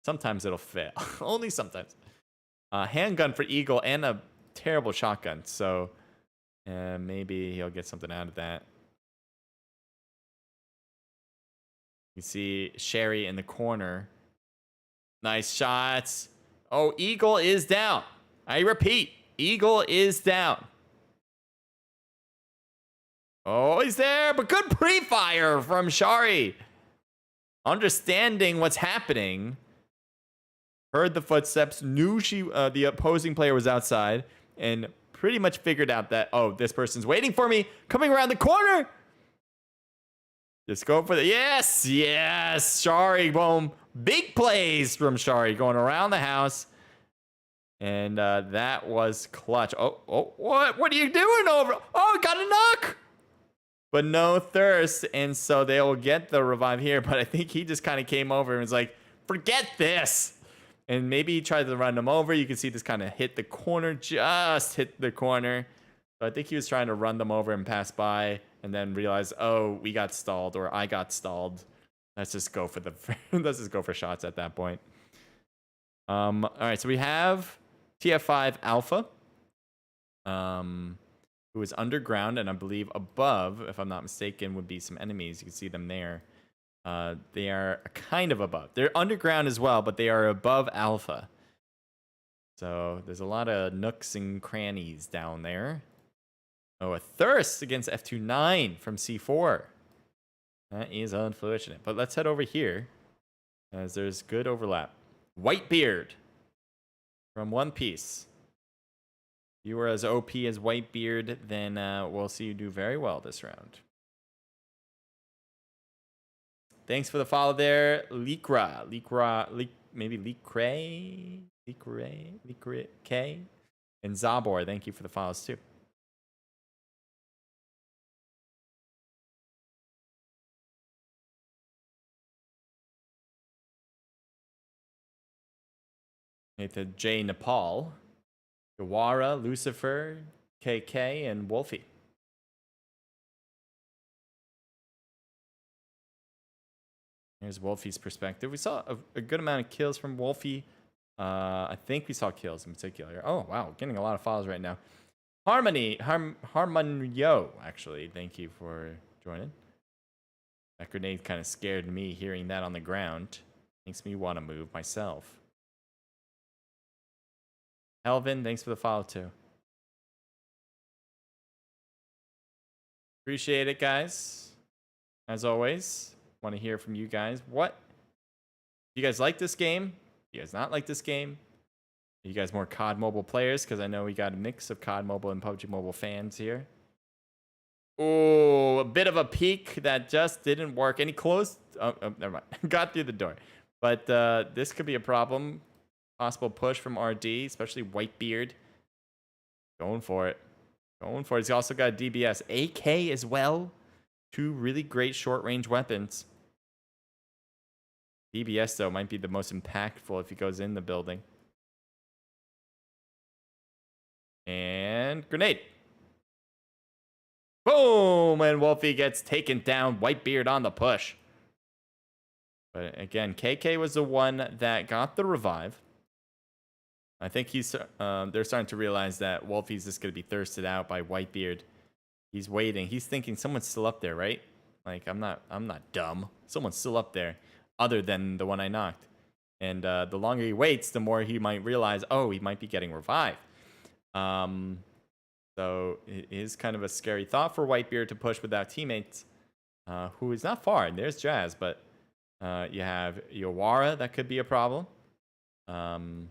sometimes it'll fail. Only sometimes. Handgun for Eagle and a terrible shotgun, so maybe he'll get something out of that. You see Sherry in the corner. Nice shots. Oh, Eagle is down. I repeat, Eagle is down. Oh, he's there, but good pre-fire from Shari. Understanding what's happening. Heard the footsteps, knew the opposing player was outside, and pretty much figured out that, oh, this person's waiting for me, coming around the corner. Just go for the, yes, Shari, boom. Big plays from Shari going around the house. And that was clutch. Oh, what are you doing over? Oh, got a knock. But no thirst, and so they will get the revive here. But I think he just kind of came over and was like, forget this. And maybe he tried to run them over. You can see this kind of hit the corner, just hit the corner. So I think he was trying to run them over and pass by, and then realize, oh, we got stalled, or I got stalled. Let's just go for shots at that point. All right, so we have TF5 Alpha, who is underground, and I believe above, if I'm not mistaken, would be some enemies. You can see them there. They are kind of above. They're underground as well, but they are above Alpha. So there's a lot of nooks and crannies down there. Oh, a thirst against F29 from C4. That is unfortunate. But let's head over here, as there's good overlap. Whitebeard from One Piece. If you were as OP as Whitebeard, then we'll see you do very well this round. Thanks for the follow there, Likra, maybe Likray, K, and Zabor. Thank you for the follows too. Nathan J. Nepal, Gawara, Lucifer, KK, and Wolfie. Here's Wolfie's perspective. We saw a good amount of kills from Wolfie. I think we saw kills in particular. Oh, wow. Getting a lot of follows right now. Harmonio, actually. Thank you for joining. That grenade kind of scared me hearing that on the ground. Makes me want to move myself. Elvin, thanks for the follow too. Appreciate it, guys. As always, want to hear from you guys. What? You guys like this game? You guys not like this game? Are you guys more COD Mobile players? Because I know we got a mix of COD Mobile and PUBG Mobile fans here. Oh, a bit of a peek that just didn't work. Any close? Oh, never mind. Got through the door. But this could be a problem. Possible push from RD, especially Whitebeard. Going for it. Going for it. He's also got DBS. AK as well. Two really great short-range weapons. DBS, though, might be the most impactful if he goes in the building. And grenade. Boom! And Wolfie gets taken down. Whitebeard on the push. But again, KK was the one that got the revive. I think they're starting to realize that Wolfie's just going to be thirsted out by Whitebeard. He's waiting. He's thinking someone's still up there, right? Like, I'm not dumb. Someone's still up there other than the one I knocked. And the longer he waits, the more he might realize, oh, he might be getting revived. So it is kind of a scary thought for Whitebeard to push without teammates, who is not far. And there's Jazz, but you have Yawara. That could be a problem. And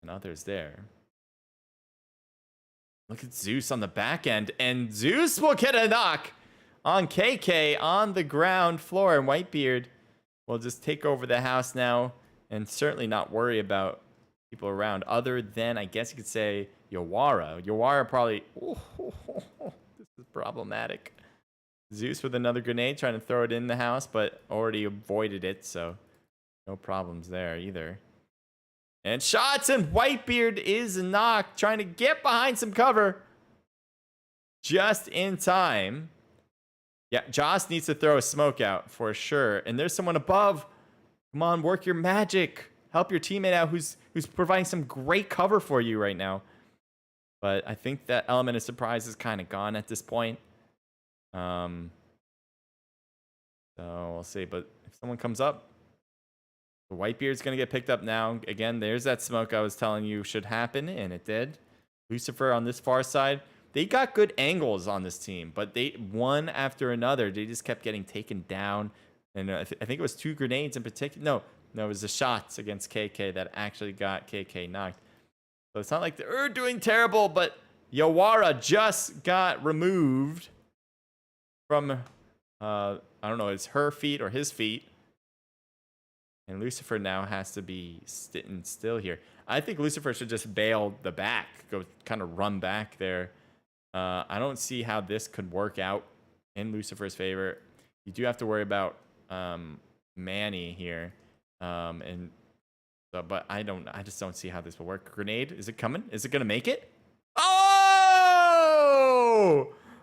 others there. Look at Zeus on the back end. And Zeus will get a knock on KK on the ground floor. And Whitebeard will just take over the house now and certainly not worry about people around other than, I guess you could say, Yawara. Yawara probably... this is problematic. Zeus with another grenade trying to throw it in the house, but already avoided it, so no problems there either. And shots, and Whitebeard is knocked, trying to get behind some cover. Just in time. Yeah, Joss needs to throw a smoke out for sure. And there's someone above. Come on, work your magic. Help your teammate out who's providing some great cover for you right now. But I think that element of surprise is kind of gone at this point. So we'll see. But if someone comes up, the Whitebeard's going to get picked up now. Again, there's that smoke I was telling you should happen, and it did. Lucifer on this far side. They got good angles on this team, but they one after another, they just kept getting taken down. And I think it was 2 grenades in particular. No, it was the shots against KK that actually got KK knocked. So it's not like they're doing terrible, but Yawara just got removed from, I don't know, it's her feet or his feet. And Lucifer now has to be sitting still here. I think Lucifer should just bail the back, go kind of run back there. I don't see how this could work out in Lucifer's favor. You do have to worry about Manny here. But I just don't see how this will work. Grenade, is it coming? Is it going to make it? Oh!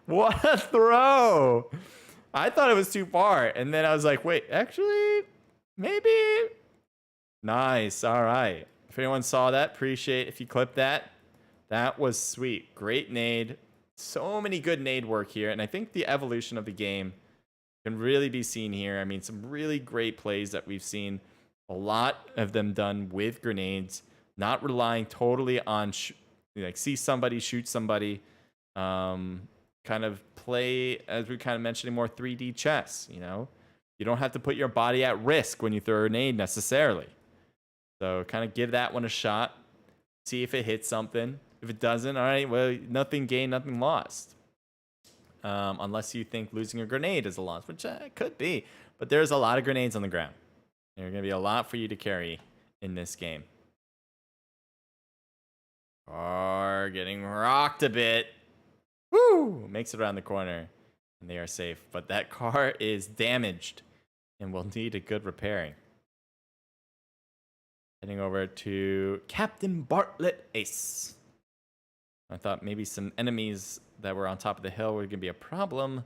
What a throw! I thought it was too far. And then I was like, wait, actually... maybe. Nice. All right. If anyone saw that, appreciate if you clipped that. That was sweet. Great nade. So many good nade work here. And I think the evolution of the game can really be seen here. I mean, some really great plays that we've seen. A lot of them done with grenades. Not relying totally on, see somebody, shoot somebody. Kind of play, as we kind of mentioned, more 3D chess, you know? You don't have to put your body at risk when you throw a grenade necessarily. So kind of give that one a shot. See if it hits something. If it doesn't, all right, well, nothing gained, nothing lost. Unless you think losing a grenade is a loss, which could be. But there's a lot of grenades on the ground. There's going to be a lot for you to carry in this game. Are getting rocked a bit. Woo! Makes it around the corner. And they are safe. But that car is damaged and will need a good repairing. Heading over to Captain Bartlett Ace. I thought maybe some enemies that were on top of the hill were going to be a problem,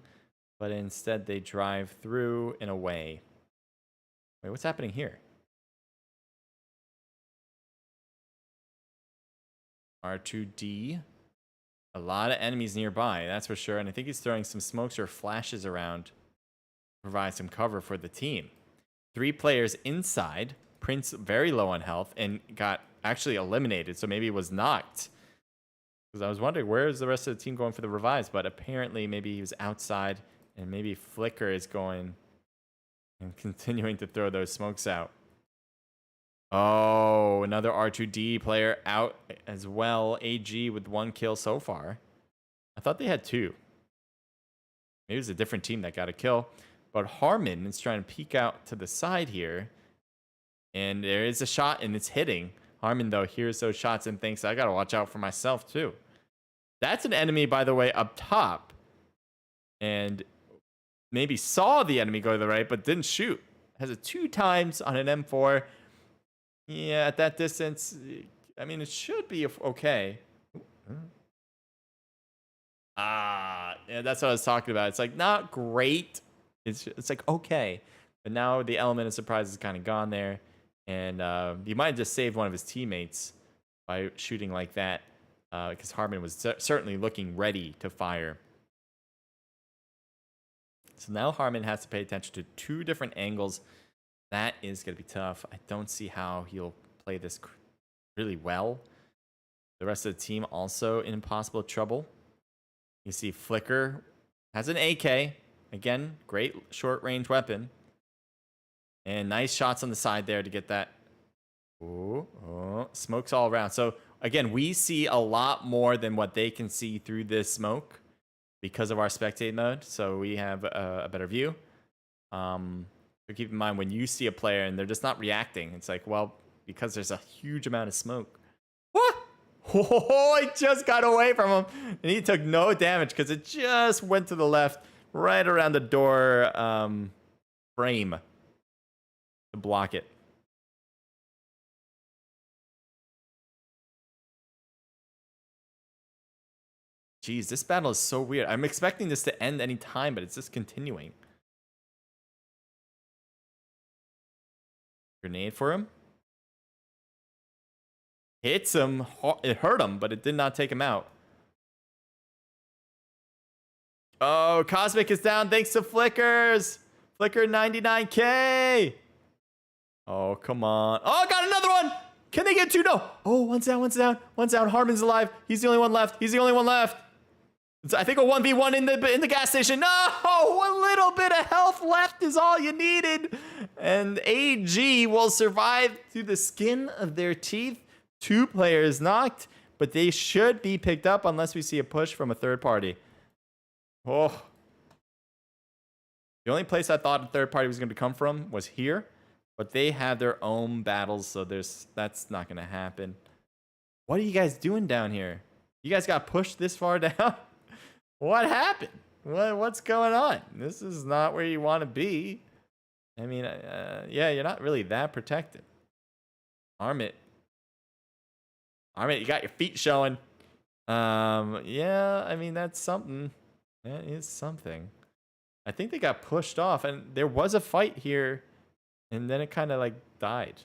but instead they drive through and away. Wait, what's happening here? R2D. A lot of enemies nearby, that's for sure. And I think he's throwing some smokes or flashes around to provide some cover for the team. 3 players inside. Prince very low on health and got actually eliminated, so maybe he was knocked. Because I was wondering, where is the rest of the team going for the revives? But apparently maybe he was outside, and maybe Flicker is going and continuing to throw those smokes out. Oh, another R2D player out as well. AG with 1 kill so far. I thought they had 2. Maybe it was a different team that got a kill. But Harmon is trying to peek out to the side here. And there is a shot, and it's hitting. Harmon, though, hears those shots and thinks, I got to watch out for myself, too. That's an enemy, by the way, up top. And maybe saw the enemy go to the right, but didn't shoot. Has it 2 times on an M4. Yeah, at that distance, I mean, it should be okay. Yeah, that's what I was talking about. It's like not great. It's like okay, but now the element of surprise is kind of gone there, and he might have just saved one of his teammates by shooting like that, because Harmon was certainly looking ready to fire. So now Harmon has to pay attention to two different angles. That is going to be tough. I don't see how he'll play this really well. The rest of the team also in impossible trouble. You see Flicker has an AK. Again, great short-range weapon. And nice shots on the side there to get that. Ooh, oh, smokes all around. So, again, we see a lot more than what they can see through this smoke because of our spectate mode. So we have a better view. So keep in mind, when you see a player and they're just not reacting, it's like, well, because there's a huge amount of smoke. What? Oh, I just got away from him. And he took no damage because it just went to the left, right around the door frame to block it. Jeez, this battle is so weird. I'm expecting this to end any time, but it's just continuing. Grenade for him. Hits him. It hurt him, but it did not take him out. Oh, Cosmic is down thanks to Flickers. Flicker 99K. Oh, come on. Oh, got another one. Can they get two? No. Oh, one's down, one's down, one's down. Harmon's alive. He's the only one left. He's the only one left. It's, I think, a 1v1 in the gas station. No, a little bit of health left is all you needed. And AG will survive through the skin of their teeth. 2 players knocked, but they should be picked up unless we see a push from a third party. Oh. The only place I thought a third party was going to come from was here, but they have their own battles, so that's not going to happen. What are you guys doing down here? You guys got pushed this far down? What happened? What's going on? This is not where you want to be. I mean, yeah, you're not really that protected. Armit, you got your feet showing. Yeah, I mean, that's something. That is something. I think they got pushed off, and there was a fight here, and then it kind of like died.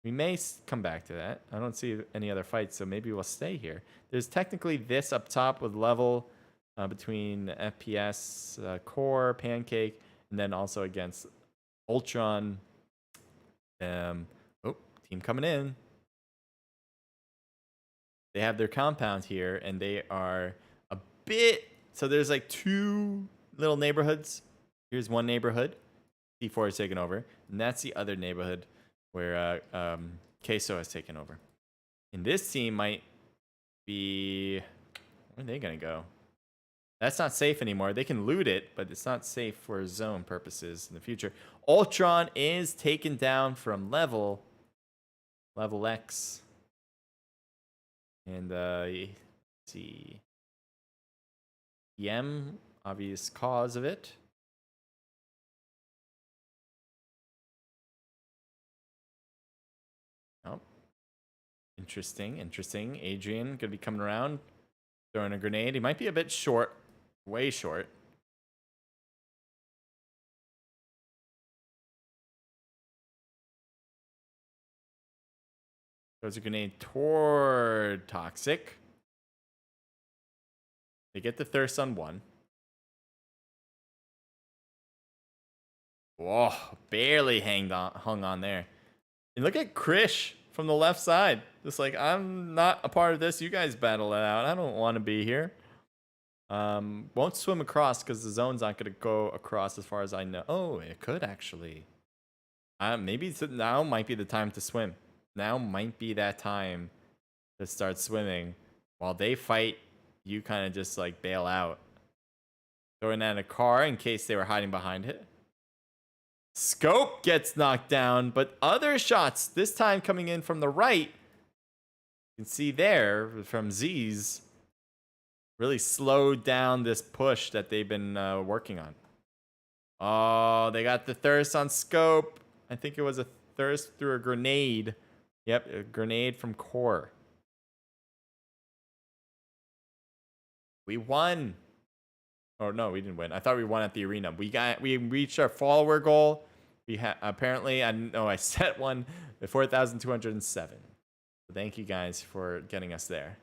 We may come back to that. I don't see any other fights, so maybe we'll stay here. There's technically this up top with level between FPS, Core, Pancake, and then also against Ultron. Oh, team coming in. They have their compound here, and they are a bit... So there's like 2 little neighborhoods. Here's one neighborhood. C4 has taken over. And that's the other neighborhood where Queso has taken over. And this team might be... Where are they going to go? That's not safe anymore. They can loot it, but it's not safe for zone purposes in the future. Ultron is taken down from level X. And let's see. EM, obvious cause of it. Oh. Interesting. Adrian gonna be coming around, throwing a grenade. He might be a bit short. Way short. Throws a grenade toward Toxic. They get the thirst on one. Whoa, barely hung on there. And look at Krish from the left side. Just like, I'm not a part of this. You guys battle it out. I don't want to be here. Won't swim across because the zone's not going to go across as far as I know. Oh, it could actually. Maybe now might be the time to swim. Now might be that time to start swimming. While they fight, you kind of just like bail out. Throwing in a car in case they were hiding behind it. Scope gets knocked down, but other shots, this time coming in from the right. You can see there from Z's, really slowed down this push that they've been working on. Oh, they got the thirst on Scope. I think it was a thirst through a grenade. Yep, a grenade from Core. We won. Oh no, we didn't win. I thought we won at the arena. We reached our follower goal. We apparently I know I set one at 4,207. So thank you guys for getting us there.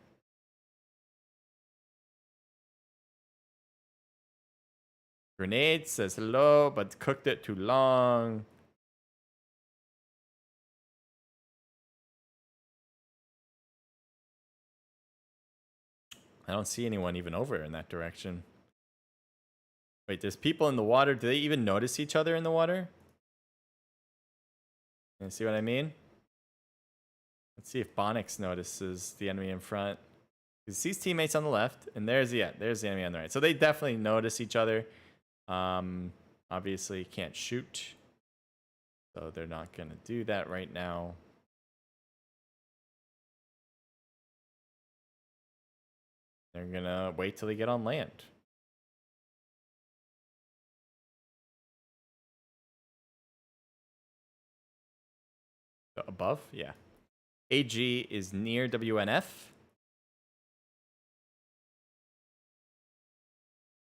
Grenade says hello, but cooked it too long. I don't see anyone even over in that direction. Wait, there's people in the water. Do they even notice each other in the water? You see what I mean? Let's see if Bonix notices the enemy in front. He sees teammates on the left, and there's the enemy on the right. So they definitely notice each other. Obviously can't shoot, so they're not gonna do that right now. They're gonna wait till they get on land. Above, yeah. AG is near WNF,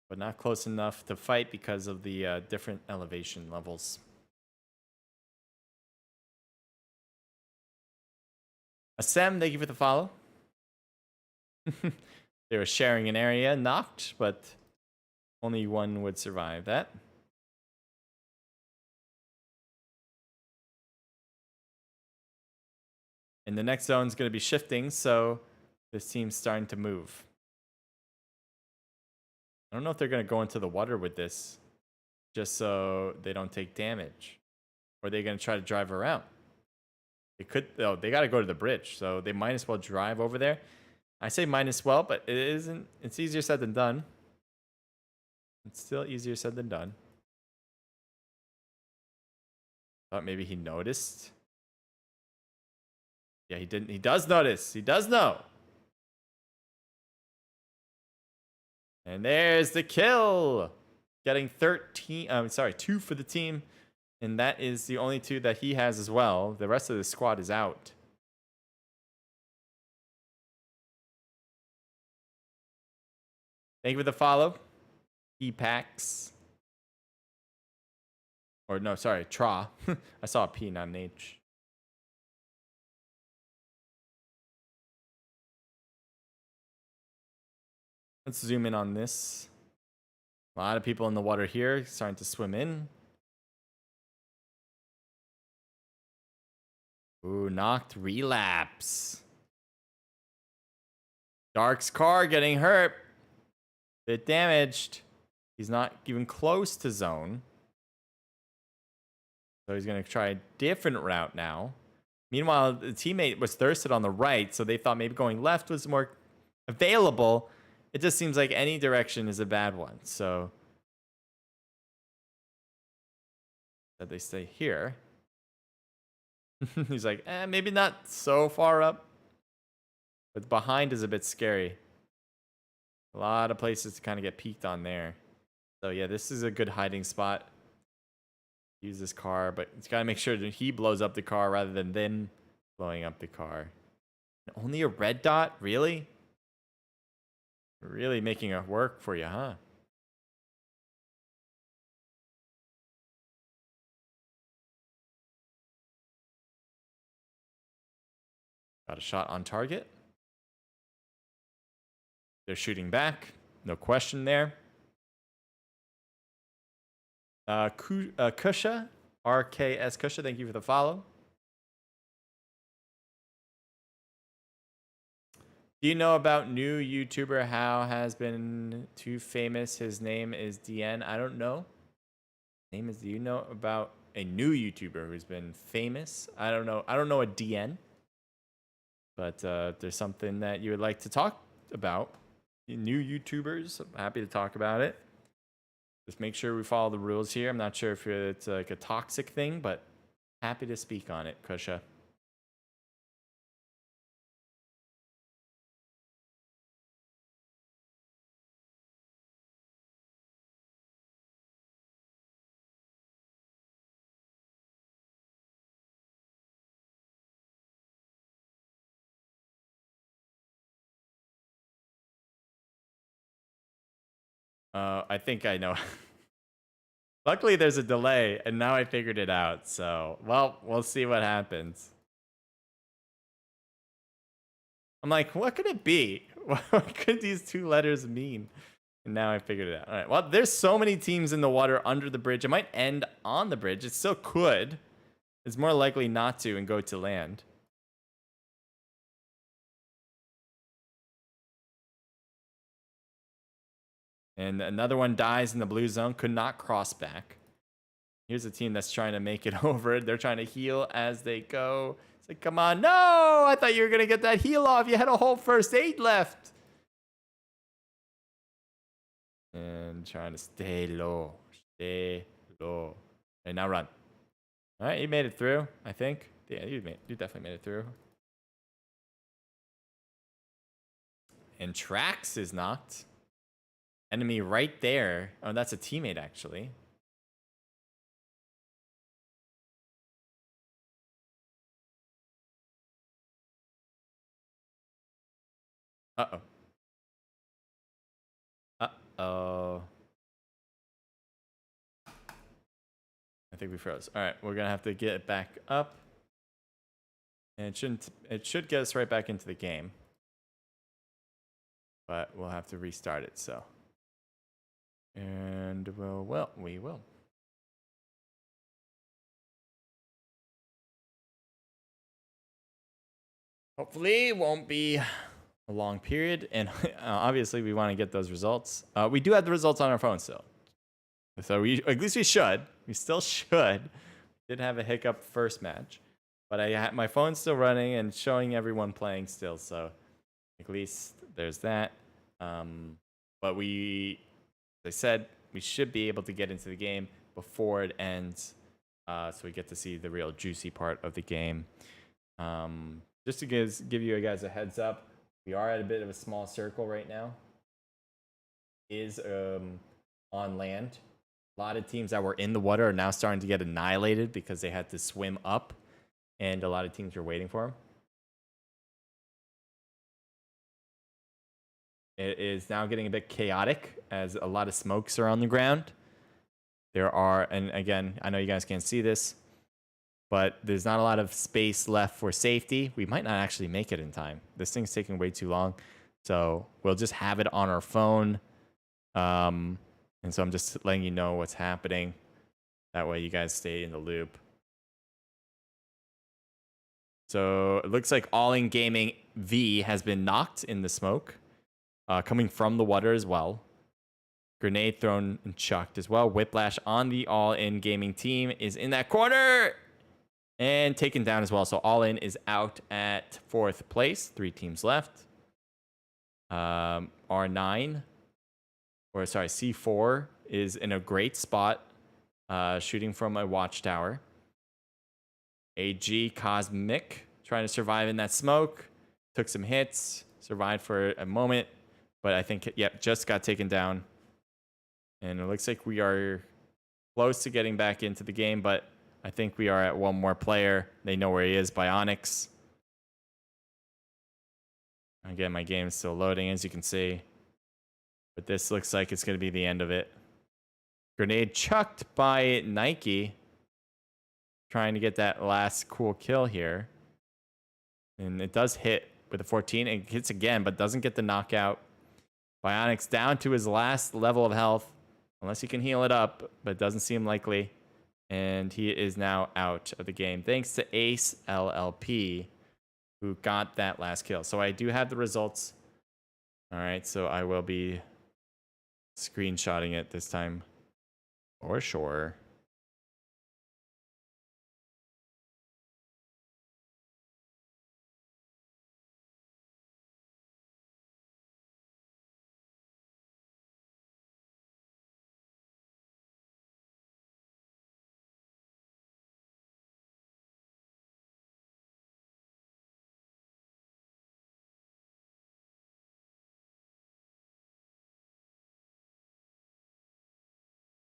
but not close enough to fight because of the different elevation levels. Asem, thank you for the follow. They were sharing an area, knocked, but only one would survive that. And the next zone is going to be shifting, so this team's starting to move. I don't know if they're going to go into the water with this, just so they don't take damage. Or are they going to try to drive around? They could, though. They got to go to the bridge, so they might as well drive over there. I say might as well, but it isn't. It's easier said than done. It's still easier said than done. Thought maybe he noticed. Yeah, he didn't. He does notice. He does know. And there's the kill. Getting 2 for the team. And that is the only 2 that he has as well. The rest of the squad is out. Thank you for the follow. E-Packs. Or no, sorry, Tra. I saw a P, not an H. Let's zoom in on this. A lot of people in the water here starting to swim in. Ooh, knocked relapse. Dark's car getting hurt. Bit damaged. He's not even close to zone. So he's going to try a different route now. Meanwhile, the teammate was thirsted on the right, so they thought maybe going left was more available. It just seems like any direction is a bad one. So that they stay here. He's like, maybe not so far up. But behind is a bit scary. A lot of places to kind of get peeked on there. So yeah, this is a good hiding spot. Use this car, but it's got to make sure that he blows up the car rather than them blowing up the car. Only a red dot? Really? Really making it work for you, huh? Got a shot on target. They're shooting back. No question there. Kusha, RKS Kusha, thank you for the follow. Do you know about new YouTuber how has been too famous? His name is DN. I don't know. Name is. Do you know about a new YouTuber who's been famous? I don't know. I don't know a DN. But if there's something that you would like to talk about, new YouTubers, I'm happy to talk about it. Just make sure we follow the rules here. I'm not sure if it's like a toxic thing, but happy to speak on it, Kusha. I think I know. Luckily, there's a delay, and now I figured it out. So, well, we'll see what happens. I'm like, what could it be? What could these two letters mean? And now I figured it out. All right. Well, there's so many teams in the water under the bridge. It might end on the bridge. It still could. It's more likely not to and go to land. And another one dies in the blue zone. Could not cross back. Here's a team that's trying to make it over. They're trying to heal as they go. It's like, come on. No! I thought you were going to get that heal off. You had a whole first aid left. And trying to stay low. Stay low. And now run. All right, you made it through, I think. Yeah, you definitely made it through. And Trax is knocked. Enemy right there. Oh, that's a teammate, actually. Uh-oh. Uh-oh. I think we froze. All right, we're going to have to get it back up. And it should get us right back into the game. But we'll have to restart it, so. And we will. Hopefully it won't be a long period. And obviously we want to get those results. We do have the results on our phone still. So at least we should. We still should. Did have a hiccup first match. But my phone's still running and showing everyone playing still. So at least there's that. But as I said, we should be able to get into the game before it ends. So we get to see the real juicy part of the game. Just to give you guys a heads up, we are at a bit of a small circle right now. Is on land. A lot of teams that were in the water are now starting to get annihilated because they had to swim up, and a lot of teams are waiting for them. It is now getting a bit chaotic as a lot of smokes are on the ground. There are, and again, I know you guys can't see this, but there's not a lot of space left for safety. We might not actually make it in time. This thing's taking way too long. So we'll just have it on our phone. And so I'm just letting you know what's happening. That way you guys stay in the loop. So it looks like All In Gaming V has been knocked in the smoke. Coming from the water as well. Grenade thrown and chucked as well. Whiplash on the All In Gaming team is in that corner. And taken down as well. So All In is out at 4th place. 3 teams left. R9. Or sorry, C4 is in a great spot. Shooting from a watchtower. AG Cosmic trying to survive in that smoke. Took some hits. Survived for a moment. But I think, just got taken down. And it looks like we are close to getting back into the game. But I think we are at one more player. They know where he is, Bionics. Again, my game is still loading, as you can see. But this looks like it's going to be the end of it. Grenade chucked by Nike. Trying to get that last cool kill here. And it does hit with a 14. It hits again, but doesn't get the knockout. Bionics down to his last level of health. Unless he can heal it up, but it doesn't seem likely. And he is now out of the game. Thanks to Ace LLP, who got that last kill. So I do have the results. All right, so I will be screenshotting it this time. For sure.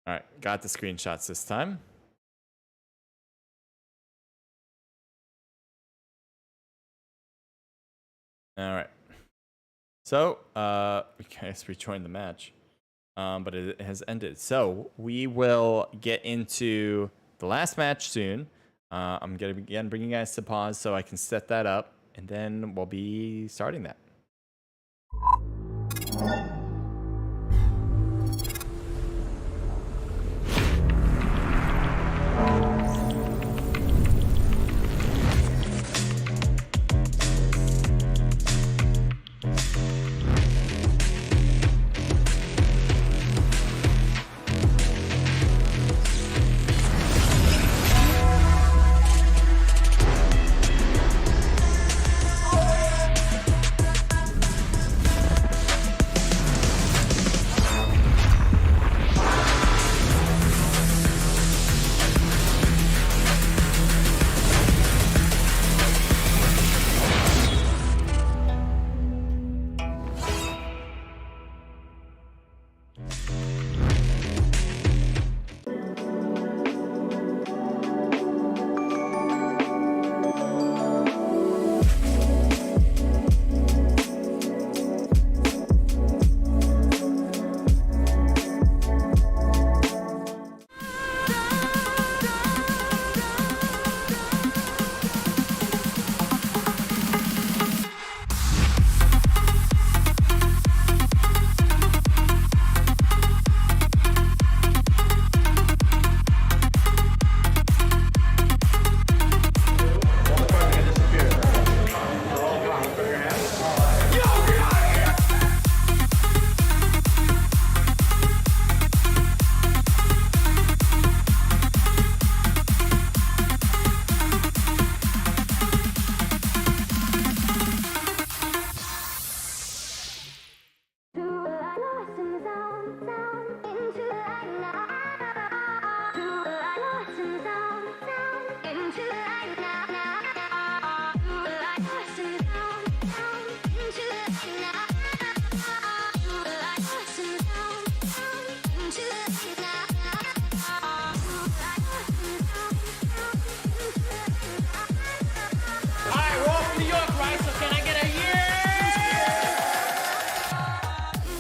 All right, got the screenshots this time. All right. So, I guess we joined the match. but it has ended. So we will get into the last match soon. I'm going to again bring you guys to pause so I can set that up, and then we'll be starting that.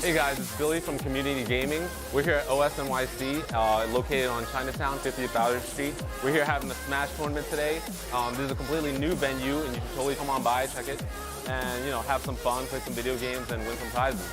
Hey guys, it's Billy from Community Gaming. We're here at OSNYC, located on Chinatown, 50th Bowder Street. We're here having a Smash tournament today. This is a completely new venue, and you can totally come on by, check it, and have some fun, play some video games, and win some prizes.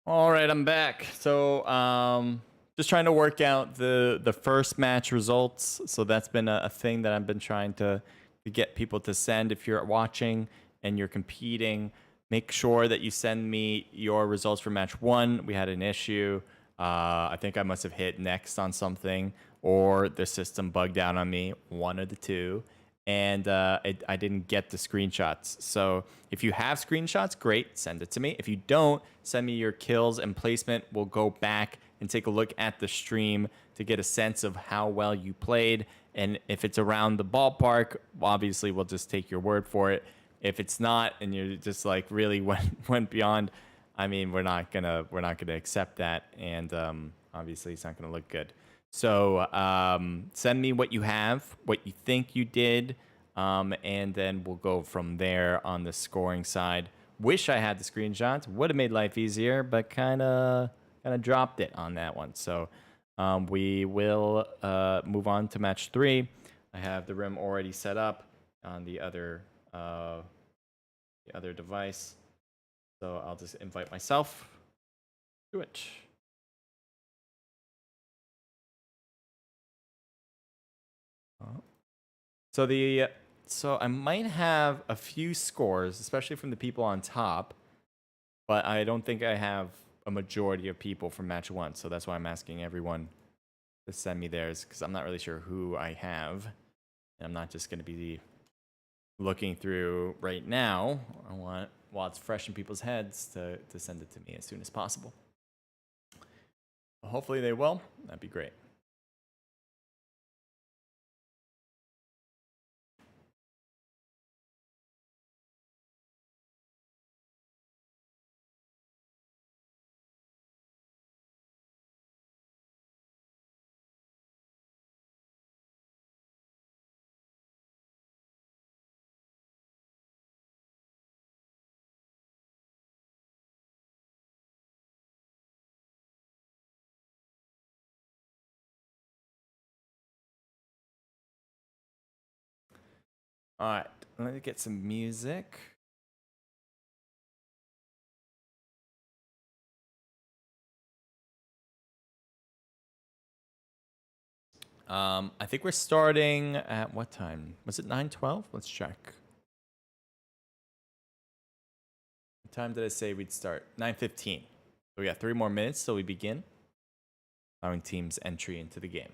All right, I'm back. So, just trying to work out the first match results. So that's been a thing that I've been trying to get people to send. If you're watching and you're competing, make sure that you send me your results for match one. We had an issue. I think I must have hit next on something, or the system bugged out on me. One of the two. And I didn't get the screenshots. So if you have screenshots, great, send it to me. If you don't, send me your kills and placement. We'll go back and take a look at the stream to get a sense of how well you played. And if it's around the ballpark, obviously we'll just take your word for it. If it's not, and you're just like really went beyond, I mean, we're not gonna accept that, and obviously it's not gonna look good. So send me what you have, what you think you did, and then we'll go from there on the scoring side. Wish I had the screenshots; would have made life easier, but kind of dropped it on that one. So we will move on to match 3. I have the rim already set up on the other device, so I'll just invite myself to it. So I might have a few scores, especially from the people on top, but I don't think I have a majority of people from match 1. So that's why I'm asking everyone to send me theirs, because I'm not really sure who I have, and I'm not just going to be looking through right now. I want, while it's fresh in people's heads, to send it to me as soon as possible. Hopefully they will. That'd be great. All right, let me get some music. I think we're starting at what time? Was it 9:12? Let's check. What time did I say we'd start? 9:15. So we got 3 more minutes till we begin, allowing teams entry into the game.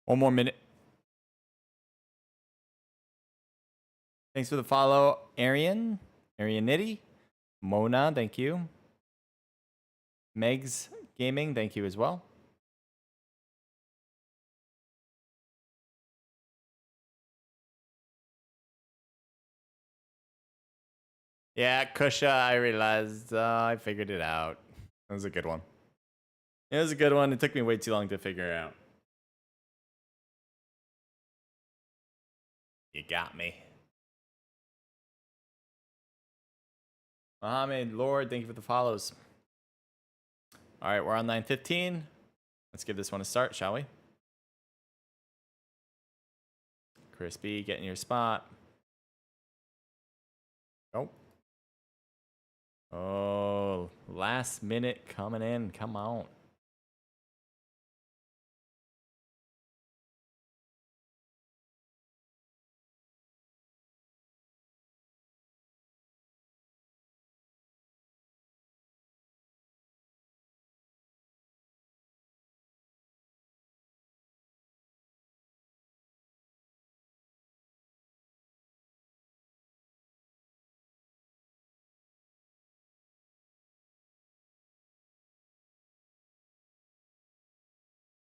One more minute. Thanks for the follow, Arian. Arianity. Mona, thank you. Megs Gaming, thank you as well. Yeah, Kusha, I realized. I figured it out. That was a good one. It was a good one. It took me way too long to figure it out. You got me. Mohammed, Lord, thank you for the follows. All right, we're on 9:15. Let's give this one a start, shall we? Crispy, get in your spot. Nope. Oh, last minute coming in. Come on.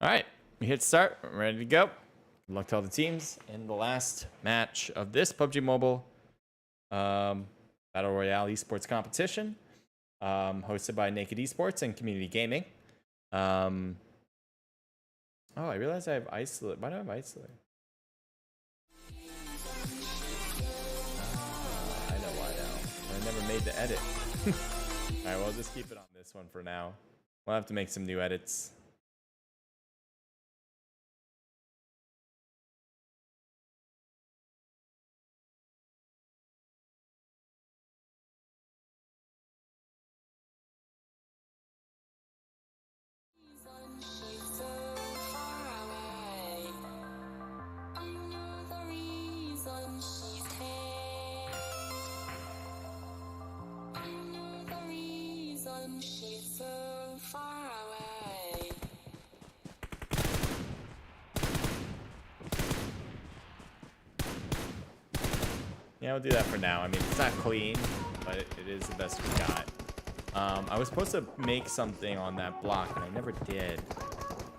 All right, we hit start. We're ready to go. Good luck to all the teams in the last match of this PUBG Mobile Battle Royale Esports competition, hosted by Naked Esports and Community Gaming. Oh, I realized I have isolate. Why do I have isolate? I know why now. I never made the edit. All right, well, just keep it on this one for now. We'll have to make some new edits. She's so far away. Yeah, we'll do that for now. I mean, it's not clean, but it is the best we got. I was supposed to make something on that block, and I never did.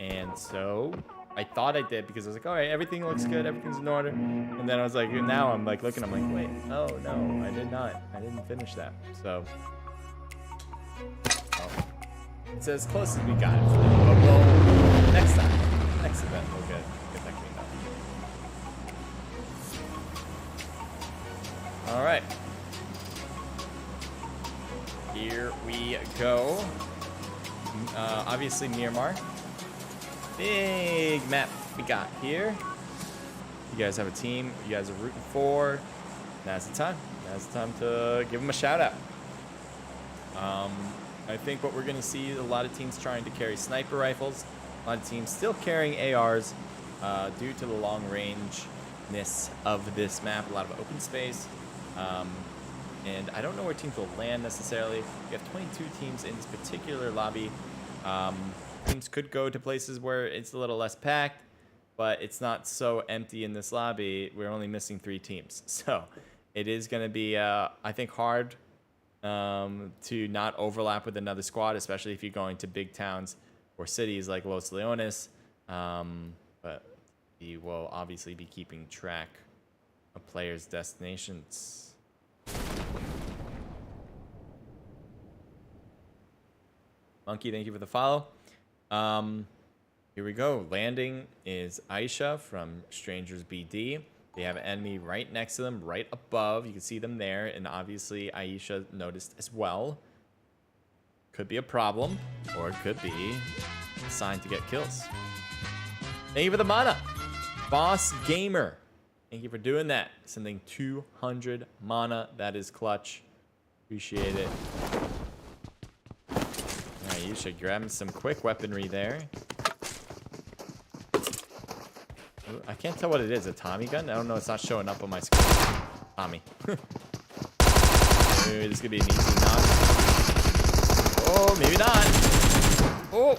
And so I thought I did because I was like, all right, everything looks good, everything's in order. And then I was like, now I'm like looking, I'm like, wait, oh no, I did not. I didn't finish that. So it's as close as we got it. But we'll, next time, next event, we'll get that cleaned up. All right. Here we go. Obviously, Myanmar. Big map we got here. You guys have a team you guys are rooting for. Now's the time. Now's the time to give them a shout out. I think what we're going to see is a lot of teams trying to carry sniper rifles. A lot of teams still carrying ARs due to the long rangeness of this map. A lot of open space. And I don't know where teams will land necessarily. We have 22 teams in this particular lobby. Teams could go to places where it's a little less packed, but it's not so empty in this lobby. We're only missing 3 teams. So it is going to be, I think, hard to not overlap with another squad, especially if you're going to big towns or cities like Los Leones. But we will obviously be keeping track of players' destinations. Monkey, thank you for the follow. Here we go. Landing is Aisha from Strangers BD. They have an enemy right next to them, right above. You can see them there, and obviously Aisha noticed as well. Could be a problem, or it could be a sign to get kills. Thank you for the mana. Boss Gamer, thank you for doing that. Sending 200 mana. That is clutch. Appreciate it. Aisha grabbing some quick weaponry there. I can't tell what it is. A Tommy gun? I don't know. It's not showing up on my screen. Tommy. Maybe this could be an easy knock. Oh, maybe not. Oh.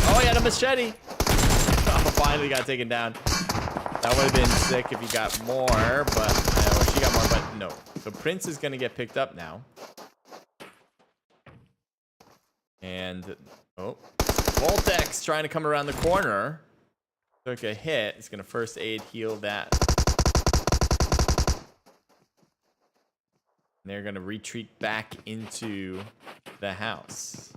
Oh, he had a machete. Oh, finally got taken down. That would have been sick if he got more, but she got more, but no. So Prince is going to get picked up now. And, oh. Voltex trying to come around the corner. Took a hit. It's going to first aid heal that. They're going to retreat back into the house.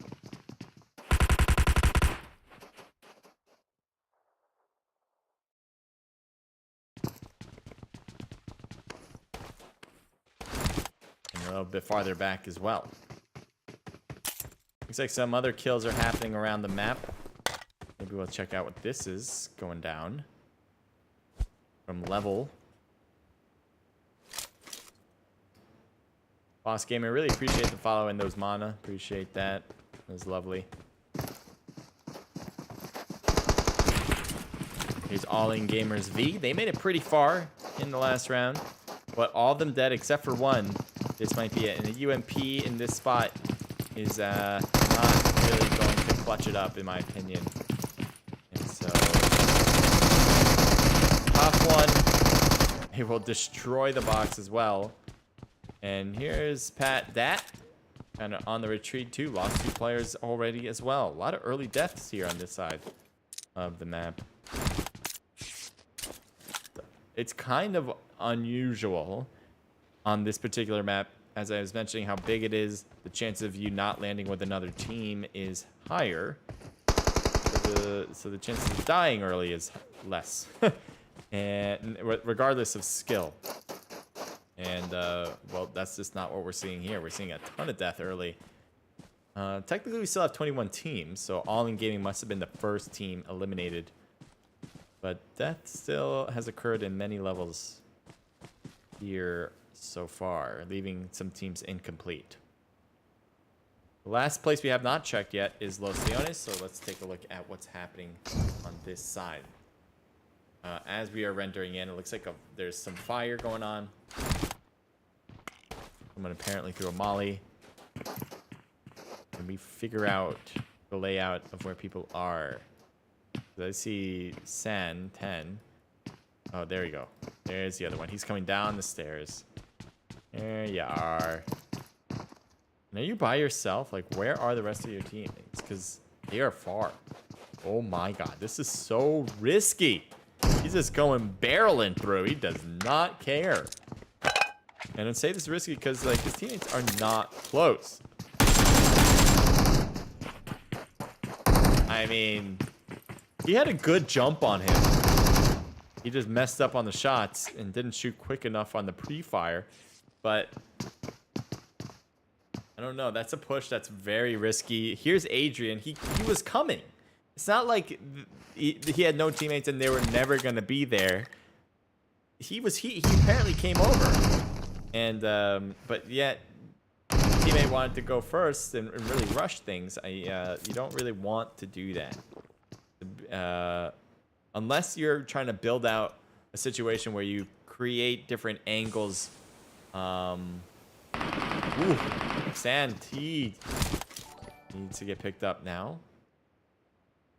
And a little bit farther back as well. Looks like some other kills are happening around the map. Maybe we'll check out what this is going down. From level. Boss Gamer, really appreciate the follow and those mana. Appreciate that. That was lovely. Here's All In Gamers V. They made it pretty far in the last round, but all of them dead except for one. This might be it. And the UMP in this spot is not really going to clutch it up, in my opinion. And so, tough one. It will destroy the box as well. And here's Pat Dat, kind of on the retreat too. Lost 2 players already as well. A lot of early deaths here on this side of the map. It's kind of unusual on this particular map. As I was mentioning how big it is, the chance of you not landing with another team is higher. So the chances of dying early is less. And regardless of skill. And, well, that's just not what we're seeing here. We're seeing a ton of death early. Technically, we still have 21 teams, so All In Gaming must have been the first team eliminated. But death still has occurred in many levels here so far, leaving some teams incomplete. The last place we have not checked yet is Los Leones, so let's take a look at what's happening on this side. As we are rendering in, it looks like there's some fire going on. Someone apparently threw a molly. Let me figure out the layout of where people are. I see San 10. Oh, there you go. There's the other one. He's coming down the stairs. There you are. And are you by yourself? Like, where are the rest of your teammates? Because they are far. Oh my god, this is so risky. He's just going barreling through. He does not care. And I'd say this is risky because, like, his teammates are not close. I mean, he had a good jump on him. He just messed up on the shots and didn't shoot quick enough on the pre-fire. But I don't know. That's a push that's very risky. Here's Adrian. He was coming. It's not like he had no teammates and they were never going to be there. He apparently came over. And, but yet, teammate wanted to go first and really rush things. You don't really want to do that. Unless you're trying to build out a situation where you create different angles. Santee needs to get picked up now.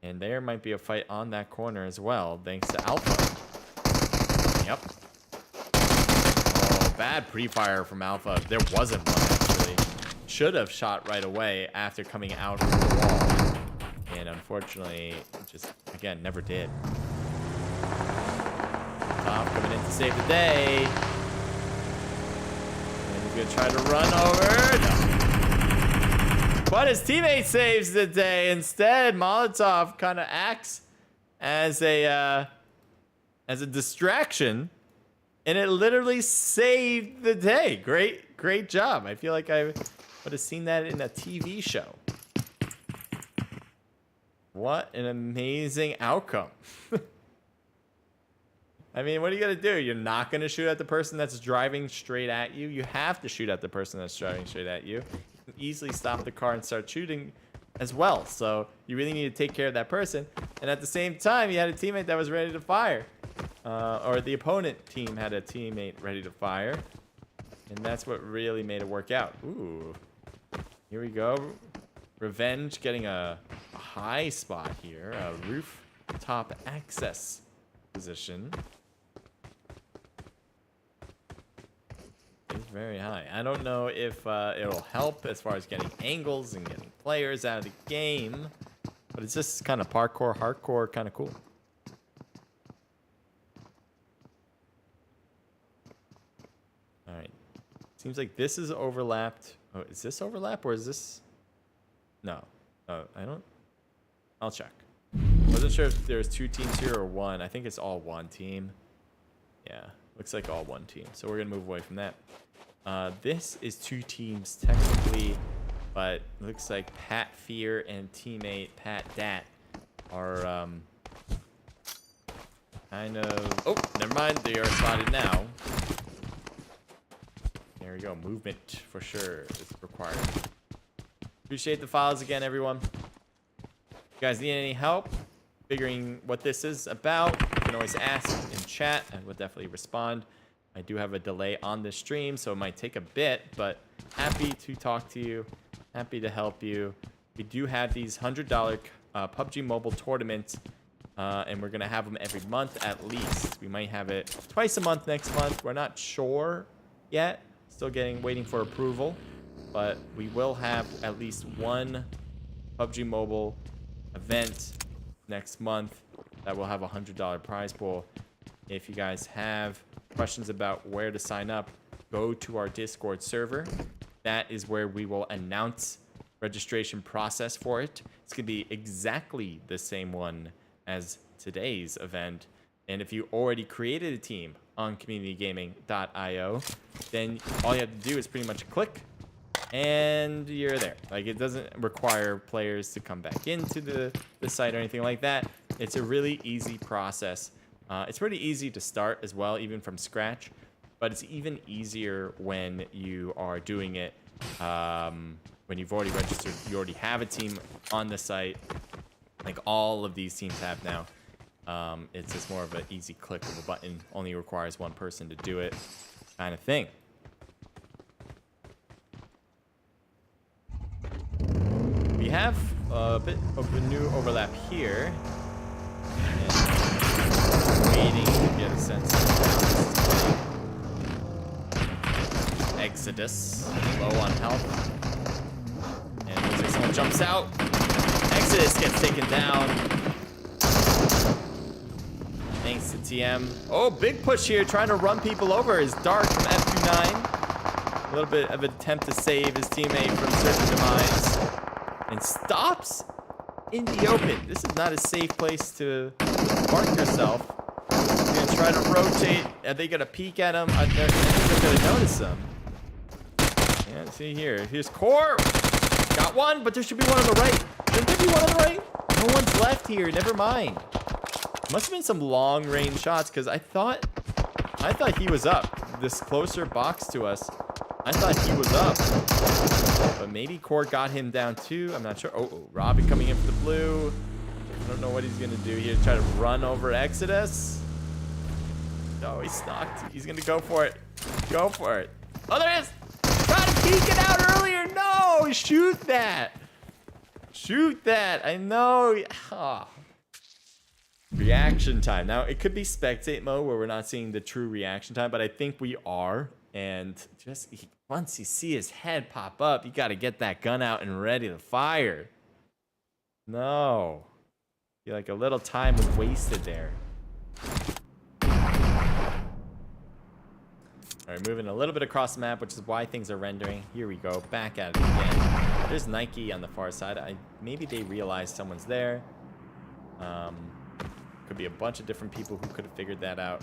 And there might be a fight on that corner as well, thanks to Alpha. Yep. Oh, bad pre-fire from Alpha. There wasn't one, actually. Should have shot right away after coming out from the wall. And unfortunately, just, again, never did. Top coming in to save the day. And he's going to try to run over. No. But his teammate saves the day. Instead, Molotov kind of acts as a distraction, and it literally saved the day. Great job. I feel like I would have seen that in a TV show. What an amazing outcome. I mean, what are you going to do? You're not going to shoot at the person that's driving straight at you. You have to shoot at the person that's driving straight at you. You can easily stop the car and start shooting as well. So you really need to take care of that person. And at the same time, you had a teammate that was ready to fire. Or the opponent team had a teammate ready to fire. And that's what really made it work out. Ooh. Here we go. Revenge getting a high spot here. A rooftop access position. It's very high. I don't know if it'll help as far as getting angles and getting players out of the game, but it's just kind of parkour, hardcore, kind of cool. All right. Seems like this is overlapped. Oh, is this overlap or is this? No. Oh, I don't. I'll check. Wasn't sure if there's 2 teams here or 1. I think it's all 1 team. Yeah, looks like all 1 team. So we're gonna move away from that. This is 2 teams technically, but looks like Pat Fear and teammate Pat Dat are kind of. Oh, never mind. They are spotted now. There we go. Movement for sure is required. Appreciate the files again, everyone. If you guys need any help figuring what this is about, you can always ask in chat. I will definitely respond. I do have a delay on the stream, so it might take a bit, but happy to talk to you. Happy to help you. We do have these $100 PUBG Mobile tournaments, and we're going to have them every month at least. We might have it twice a month next month. We're not sure yet. Still waiting for approval, but we will have at least 1 PUBG Mobile event next month that will have a $100 prize pool. If you guys have questions about where to sign up, go to our Discord server. That is where we will announce registration process for it. It's going to be exactly the same one as today's event. And if you already created a team on communitygaming.io, then all you have to do is pretty much click and you're there. Like, it doesn't require players to come back into the site or anything like that. It's a really easy process. It's pretty easy to start as well, even from scratch, but it's even easier when you are doing it when you've already registered. You already have a team on the site, like all of these teams have now. It's just more of an easy click of a button, only requires 1 person to do it, kind of thing. We have a bit of a new overlap here. And waiting to get a sense of how this is playing. Exodus, low on health. And looks like someone jumps out. Exodus gets taken down. Thanks to TM. Oh, big push here, trying to run people over is Dark from F29. A little bit of an attempt to save his teammate from certain demise. And stops in the open. This is not a safe place to park yourself. He's gonna try to rotate. Are they gonna peek at him? I think they're gonna notice him. Yeah, see here. Here's Core. Got one, but there should be one on the right. Should there be one on the right? No one's left here. Never mind. Must have been some long-range shots because I thought he was up. This closer box to us, I thought he was up. But maybe Core got him down too. I'm not sure. Oh, Robbie coming in for the blue. I don't know what he's gonna do here. Try to run over Exodus. No, he's knocked. He's gonna go for it. Go for it. Oh, there it is. Tried to peek it out earlier. No, shoot that. Shoot that. I know. Oh. Reaction time. Now, it could be spectate mode where we're not seeing the true reaction time, but I think we are. And just once you see his head pop up, you got to get that gun out and ready to fire. No. Feel like a little time was wasted there. All right, moving a little bit across the map, which is why things are rendering. Here we go. Back at it again. There's Nike on the far side. Maybe they realized someone's there. Could be a bunch of different people who could have figured that out.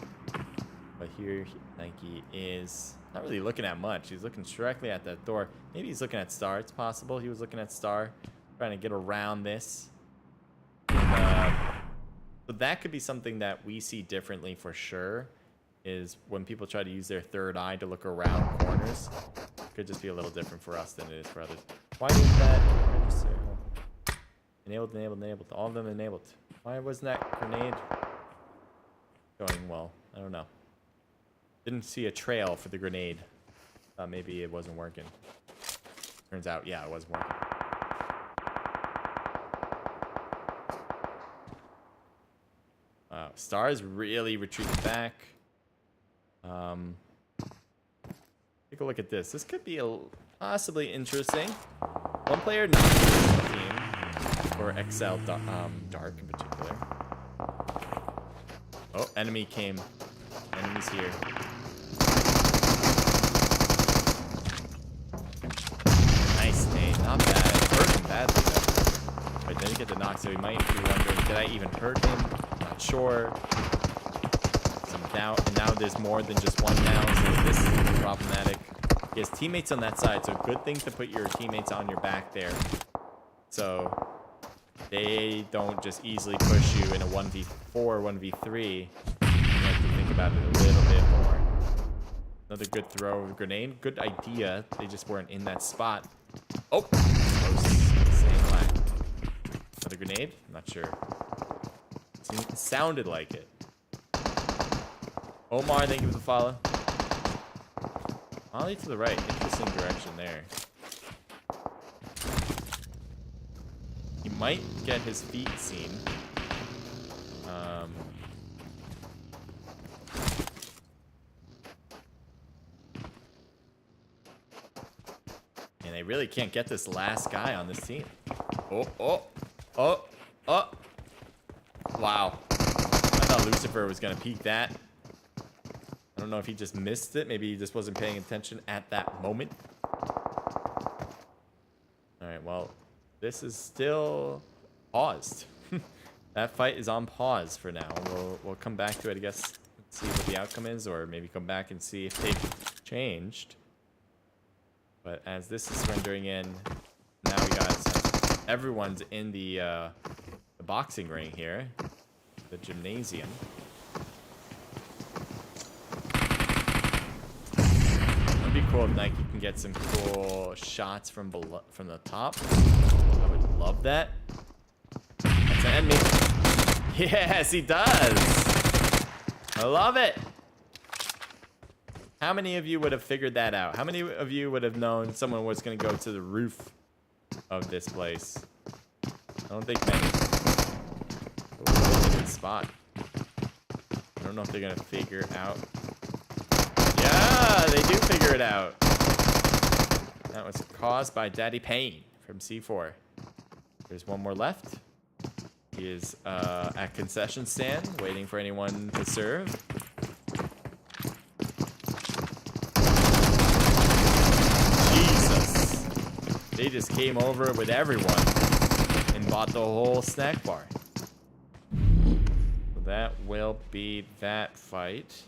But here, Nike is not really looking at much. He's looking directly at that door. Maybe he's looking at Star. It's possible he was looking at Star, trying to get around this. And, so that could be something that we see differently for sure, is when people try to use their third eye to look around corners. It could just be a little different for us than it is for others. Why did that register? Enabled, enabled, enabled. All of them enabled. Why wasn't that grenade going well? I don't know. Didn't see a trail for the grenade. Thought maybe it wasn't working. Turns out, yeah, it was working. Wow, Star's really retreated back. Take a look at this. This could be possibly interesting. One player not on the team. Or XL Dark in particular. Oh, enemy came. Enemy's here. box, so he might be wondering, did I even hurt him? Not sure. Some doubt, and now there's more than just one down, so this is problematic. He has teammates on that side, so good thing to put your teammates on your back there. So they don't just easily push you in a 1v4, 1v3. You have to think about it a little bit more. Another good throw of a grenade. Good idea. They just weren't in that spot. Oh! Close. Same line. Another grenade? I'm not sure. It sounded like it. Omar, thank you for the follow. Ollie to the right. Interesting direction there. He might get his feet seen. And they really can't get this last guy on this team. Oh. Wow. I thought Lucifer was going to peek that. I don't know if he just missed it. Maybe he just wasn't paying attention at that moment. Alright, well, this is still paused. That fight is on pause for now. We'll come back to it, I guess, see what the outcome is, or maybe come back and see if they've changed. But as this is rendering in, now we got everyone's in the boxing ring here, the gymnasium. It'd be cool if Nike can get some cool shots from the top. I would love that. That's an enemy. Yes, he does. I love it. How many of you would have figured that out? How many of you would have known someone was going to go to the roof of this place? I don't think many. Ooh, good spot. I don't know if they're going to figure out. Yeah, they do figure it out. That was caused by Daddy Payne from C4. There's one more left. He is at concession stand, waiting for anyone to serve. Jesus. They just came over with everyone and bought the whole snack bar. So that will be that fight.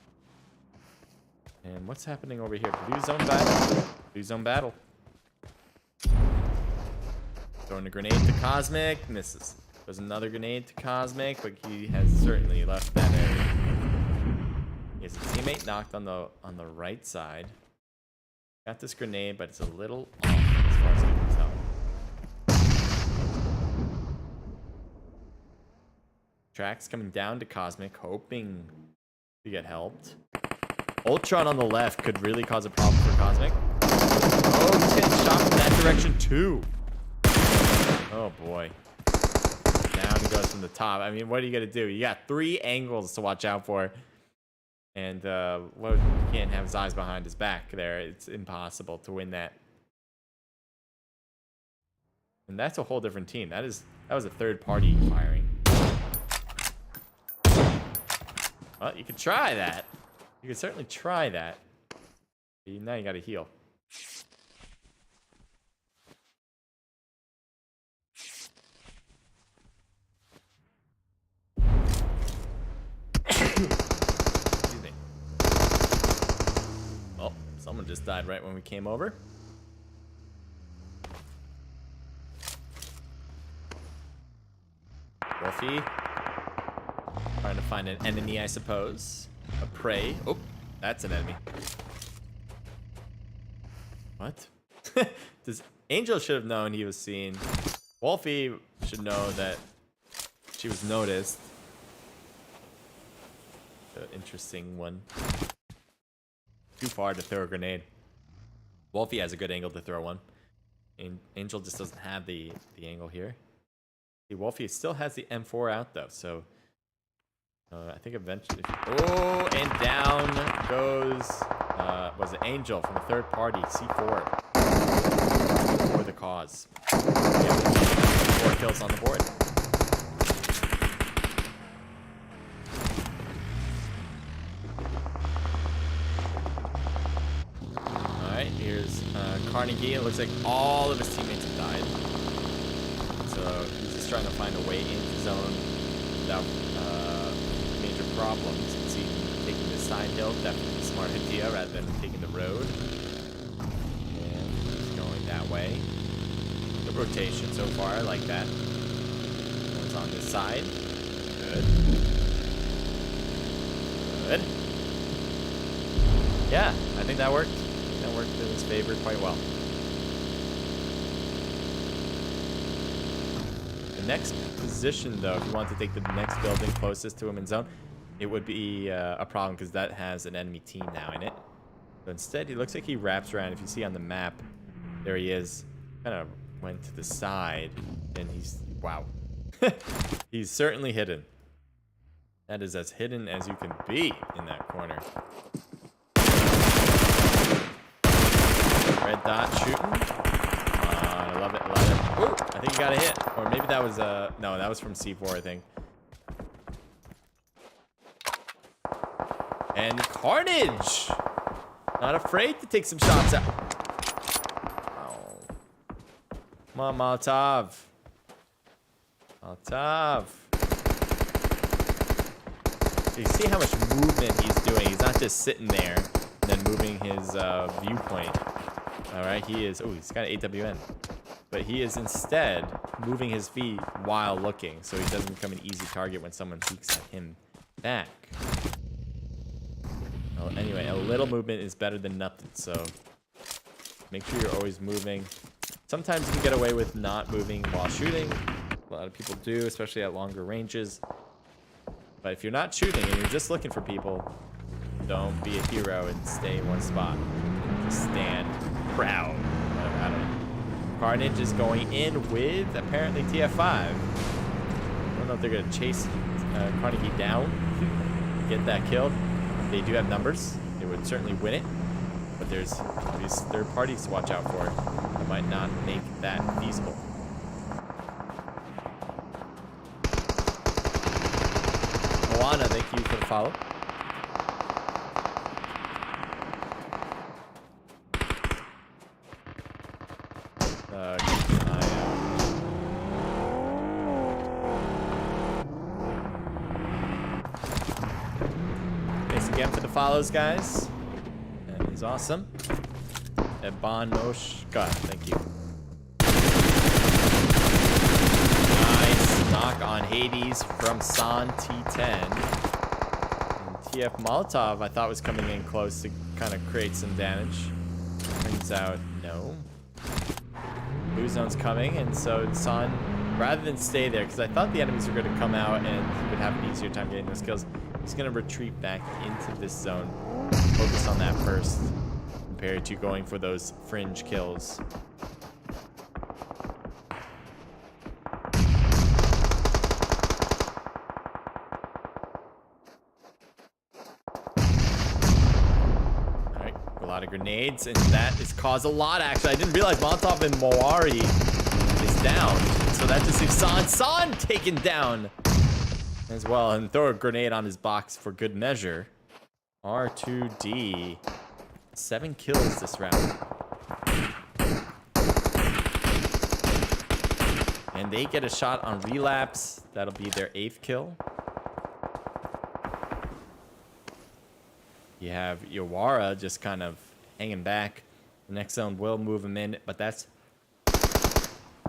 And what's happening over here? Blue zone battle. Blue zone battle. Throwing a grenade to Cosmic. Misses. There's another grenade to Cosmic, but he has certainly left that area. He has a teammate knocked on the right side. Got this grenade, but it's a little off as far as I can tell. Tracks coming down to Cosmic, hoping to get helped. Ultron on the left could really cause a problem for Cosmic. Oh, he's getting shot from that direction too. Oh boy. Down he goes from the top. I mean, what are you gonna do? You got 3 angles to watch out for. And you can't have his eyes behind his back there. It's impossible to win that. And that's a whole different team. That was a third party firing. Well, you could try that. You could certainly try that. Now you gotta heal. Excuse me. Oh, someone just died right when we came over. Wolfie. Trying to find an enemy, I suppose. A prey. Oh, that's an enemy. What? Angel should have known he was seen. Wolfie should know that she was noticed. Interesting one. Too far to throw a grenade. Wolfie has a good angle to throw one. And Angel just doesn't have the angle here. See, Wolfie still has the M4 out though, so I think eventually. Oh, and down goes was it Angel from a third party C4 for the cause. Yeah, 4 kills on the board. Alright, here's Carnegie. It looks like all of his teammates have died. So So he's just trying to find a way into zone without major problems. You can see him taking the side hill. Definitely a smart idea rather than taking the road. And he's going that way. Good rotation so far. I like that. One's on this side. Good. Good. Yeah, I think that worked. That worked in his favor quite well. The next position, though, if you want to take the next building closest to him in zone, it would be a problem because that has an enemy team now in it. So instead, it looks like he wraps around. If you see on the map, there he is. Kind of went to the side, and he's, wow. He's certainly hidden. That is as hidden as you can be in that corner. Red dot shooting. I love it, I love it. Ooh, I think he got a hit. Or maybe that was, no, that was from C4, I think. And Carnage! Not afraid to take some shots out. Oh. Come on, Molotov. Molotov. So you see how much movement he's doing. He's not just sitting there and then moving his viewpoint. All right, he is. Oh, he's got an AWN. But he is instead moving his feet while looking, so he doesn't become an easy target when someone peeks at him back. Well, anyway, a little movement is better than nothing, so make sure you're always moving. Sometimes you can get away with not moving while shooting. A lot of people do, especially at longer ranges. But if you're not shooting and you're just looking for people, don't be a hero and stay in one spot. Just stand proud. I don't know. Carnage is going in with apparently TF5. I don't know if they're going to chase Carnegie down to get that kill. They do have numbers. They would certainly win it. But there's these third parties to watch out for. They might not make that feasible. Moana, thank you for the follow. Keep an eye out. Thanks again for the follows, guys. And he's awesome. Ebanoshka, thank you. Nice knock on Hades from San T10. And TF Molotov, I thought was coming in close to kind of create some damage. Turns out, no. Blue zone's coming, and so San, rather than stay there, because I thought the enemies were going to come out and he would have an easier time getting those kills, he's going to retreat back into this zone. Focus on that first, compared to going for those fringe kills. A lot of grenades, and that has caused a lot, actually. I didn't realize Molotov and Moari is down, so that just leaves San taken down as well, and throw a grenade on his box for good measure. R2D, 7 kills this round. And they get a shot on relapse. That'll be their 8th kill. You have Yawara just kind of hanging back. The next zone will move him in, but that's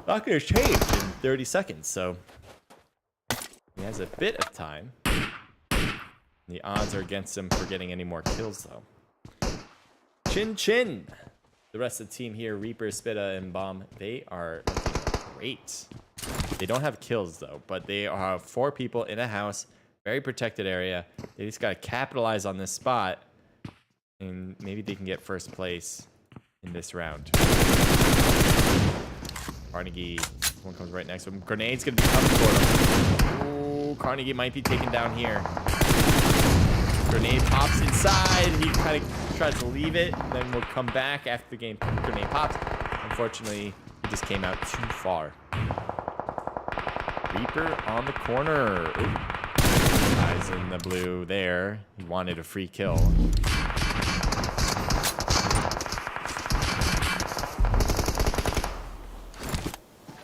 not going to change in 30 seconds. So he has a bit of time. The odds are against him for getting any more kills, though. Chin Chin. The rest of the team here, Reaper, Spitta, and Bomb, they are looking great. They don't have kills, though, but they are 4 people in a house. Very protected area. They just got to capitalize on this spot, and maybe they can get first place in this round. Carnegie, one comes right next to him. Grenade's going to be coming for him. Ooh, Carnegie might be taken down here. Grenade pops inside. He kind of tries to leave it, then will come back after the game. Grenade pops. Unfortunately, he just came out too far. Reaper on the corner. Ooh. Eyes in the blue there. He wanted a free kill.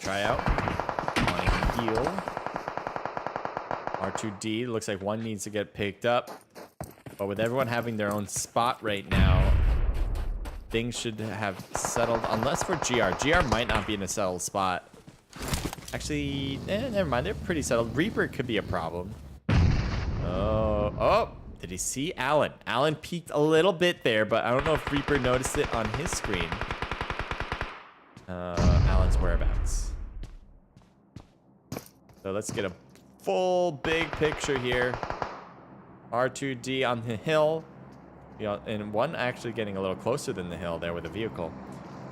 Try out. R2D. Looks like one needs to get picked up. But with everyone having their own spot right now, things should have settled. Unless for GR. GR might not be in a settled spot. Actually, never mind. They're pretty settled. Reaper could be a problem. Oh, did he see Alan? Alan peeked a little bit there, but I don't know if Reaper noticed it on his screen. Alan's whereabouts. So let's get a full big picture here. R2D on the hill. And one actually getting a little closer than the hill there with a vehicle.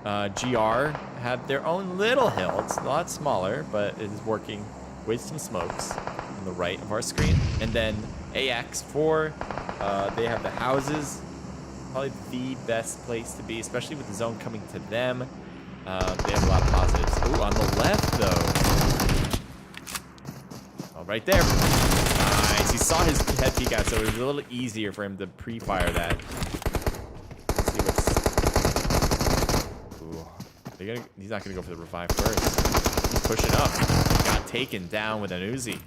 GR have their own little hill. It's a lot smaller, but it is working with some smokes on the right of our screen. And then AX4, they have the houses. Probably the best place to be, especially with the zone coming to them. They have a lot of positives. Ooh, on the left, though. Oh, right there. Nice. He saw his head peek out, so it was a little easier for him to pre-fire that. Let's see what's... Ooh. He's not going to go for the revive first. He's pushing up. Got taken down with an Uzi.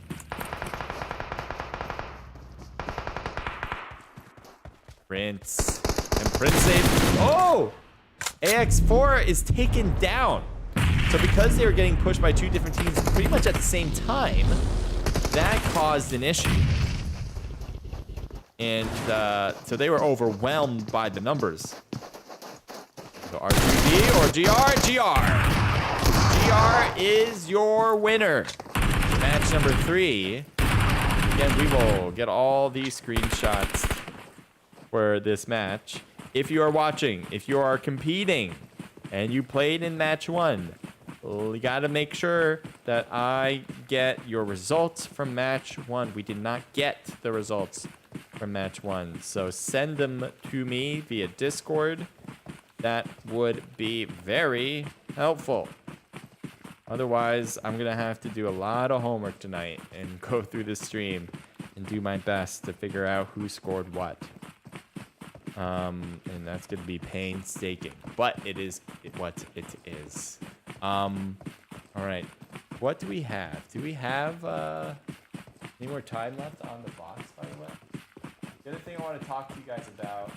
Prince. And Prince saved... Oh! AX4 is taken down. So because they were getting pushed by two different teams pretty much at the same time, that caused an issue. And so they were overwhelmed by the numbers. So R2D or GR? GR is your winner. Match number 3. Again, we will get all these screenshots for this match. If you are watching, if you are competing, and you played in match 1, you gotta make sure that I get your results from match 1. We did not get the results from match 1, so send them to me via Discord. That would be very helpful. Otherwise, I'm gonna have to do a lot of homework tonight and go through the stream and do my best to figure out who scored what. And that's going to be painstaking, but it is what it is. All right. What do we have? Do we have any more time left on the box, by the way? The other thing I want to talk to you guys about.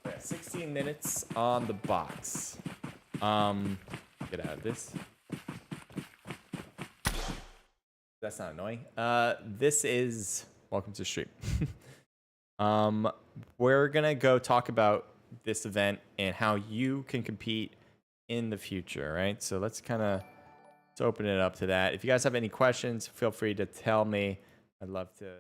Yeah, 16 minutes on the box. Get out of this. That's not annoying. This is welcome to stream. We're gonna go talk about this event and how you can compete in the future, right? So let's open it up to that. If you guys have any questions, feel free to tell me. I'd love to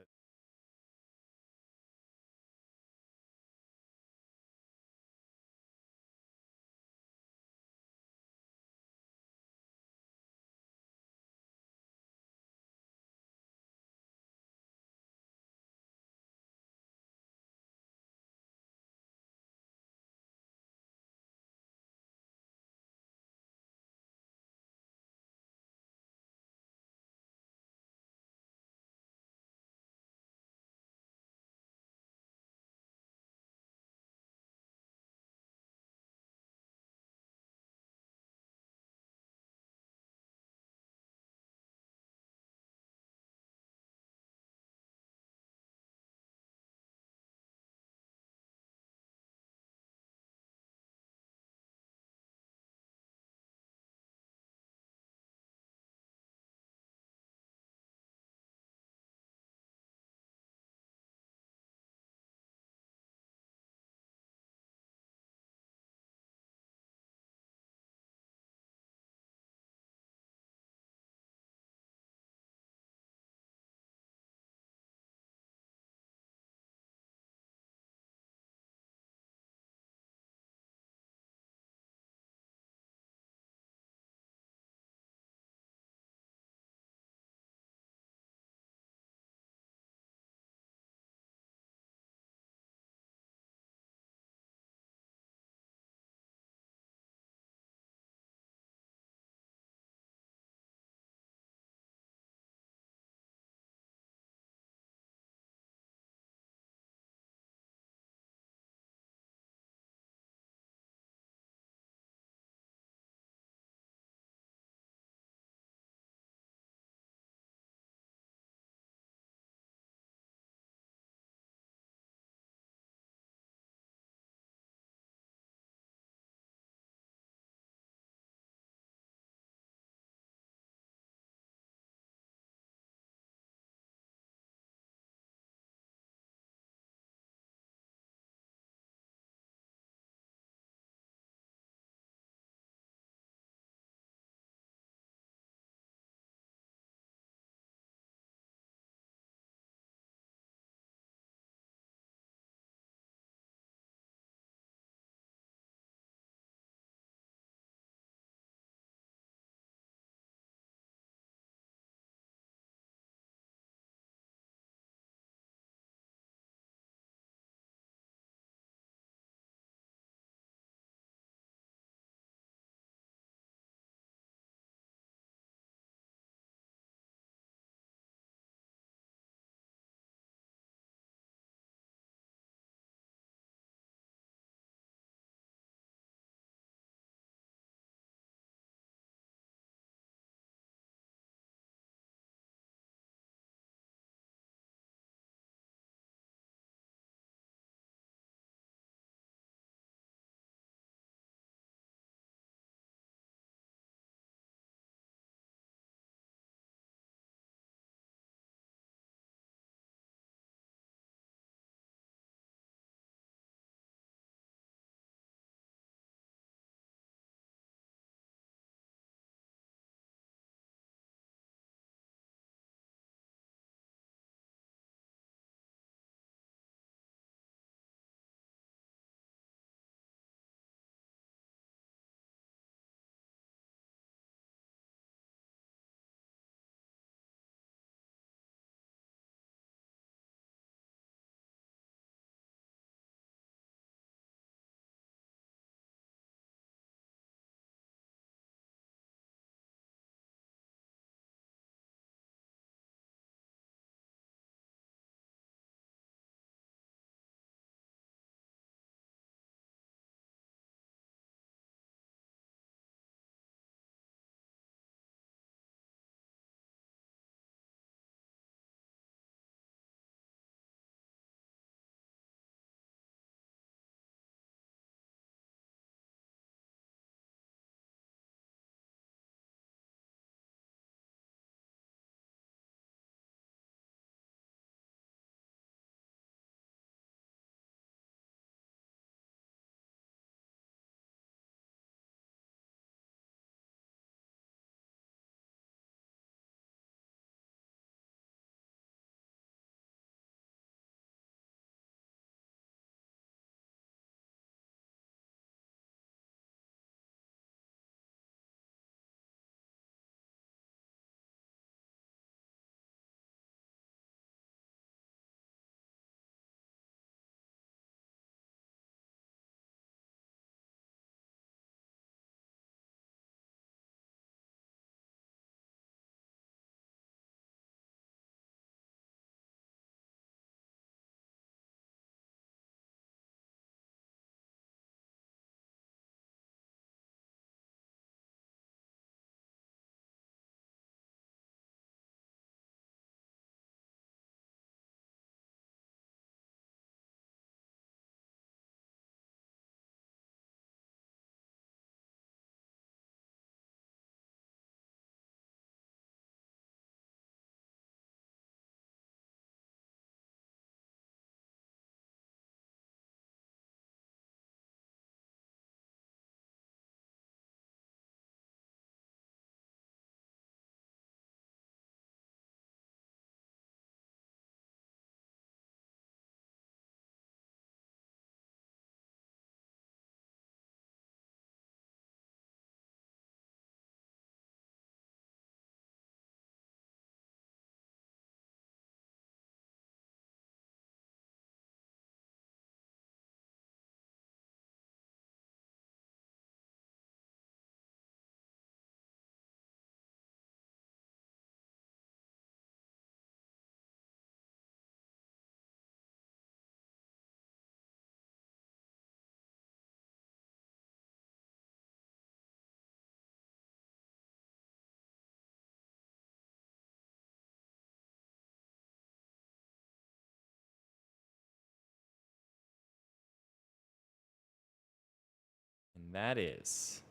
And that is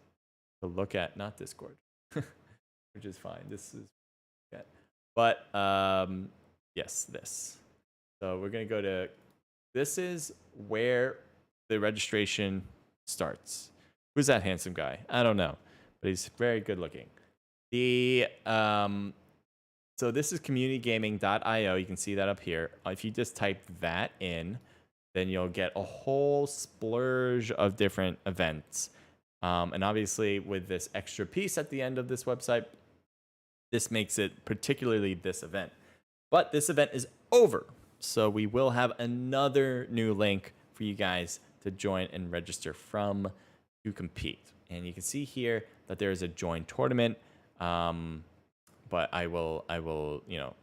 to look at, not Discord, which is fine. This is good. But yes, this. So we're going to go to, this is where the registration starts. Who's that handsome guy? I don't know, but he's very good looking. The so this is communitygaming.io. You can see that up here. If you just type that in, then you'll get a whole splurge of different events. And obviously, with this extra piece at the end of this website, this makes it particularly this event. But this event is over. So we will have another new link for you guys to join and register from to compete. And you can see here that there is a join tournament. But I will,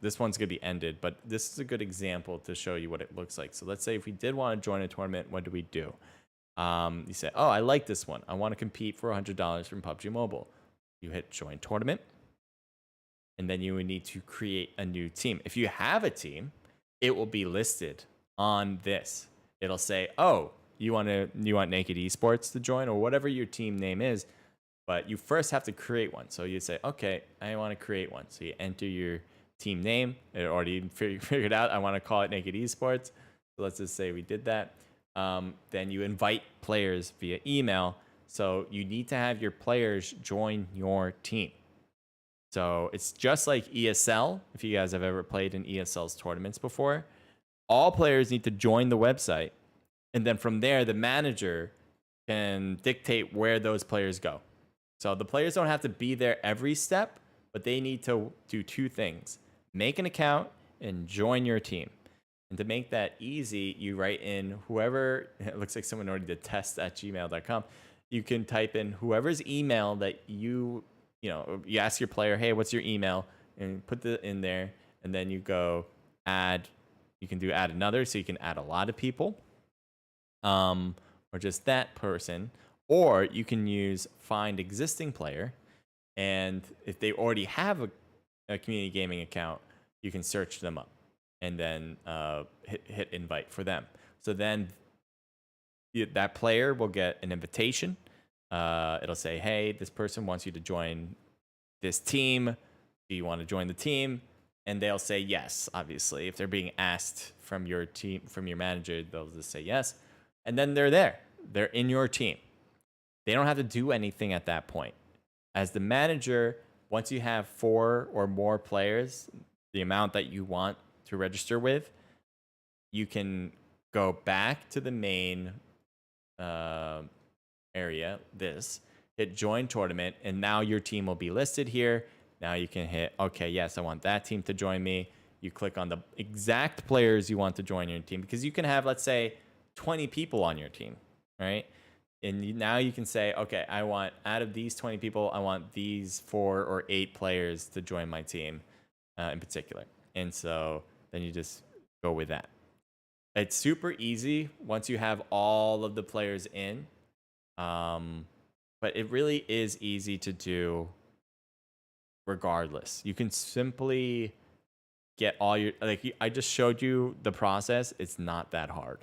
this one's going to be ended. But this is a good example to show you what it looks like. So let's say if we did want to join a tournament, what do we do? You say, oh, I like this one. I want to compete for $100 from PUBG Mobile. You hit join tournament. And then you would need to create a new team. If you have a team, it will be listed on this. It'll say, oh, you want Naked Esports to join or whatever your team name is. But you first have to create one. So you say, okay, I want to create one. So you enter your team name. It already figured out. I want to call it Naked Esports. So let's just say we did that. Then you invite players via email. So you need to have your players join your team. So it's just like ESL. If you guys have ever played in ESL's tournaments before, all players need to join the website. And then from there, the manager can dictate where those players go. So the players don't have to be there every step, but they need to do two things. Make an account and join your team. And to make that easy, you write in whoever, it looks like someone already did test@gmail.com. You can type in whoever's email that you ask your player, hey, what's your email? And put it in there. And then you go add, you can do add another. So you can add a lot of people or just that person. Or you can use find existing player. And if they already have a community gaming account, you can search them up and then hit invite for them. So then that player will get an invitation. It'll say, hey, this person wants you to join this team. Do you want to join the team? And they'll say yes, obviously. If they're being asked from your team, from your manager, they'll just say yes. And then they're there. They're in your team. They don't have to do anything at that point. As the manager, once you have 4 or more players, the amount that you want to register with, you can go back to the main area, hit join tournament, and now your team will be listed here. Now you can hit, okay, yes, I want that team to join me. You click on the exact players you want to join your team, because you can have, let's say, 20 people on your team, right? And now you can say, okay, I want, out of these 20 people, I want these 4 or 8 players to join my team in particular. And so then you just go with that. It's super easy once you have all of the players in. But it really is easy to do regardless. You can simply get all your, I just showed you the process. It's not that hard.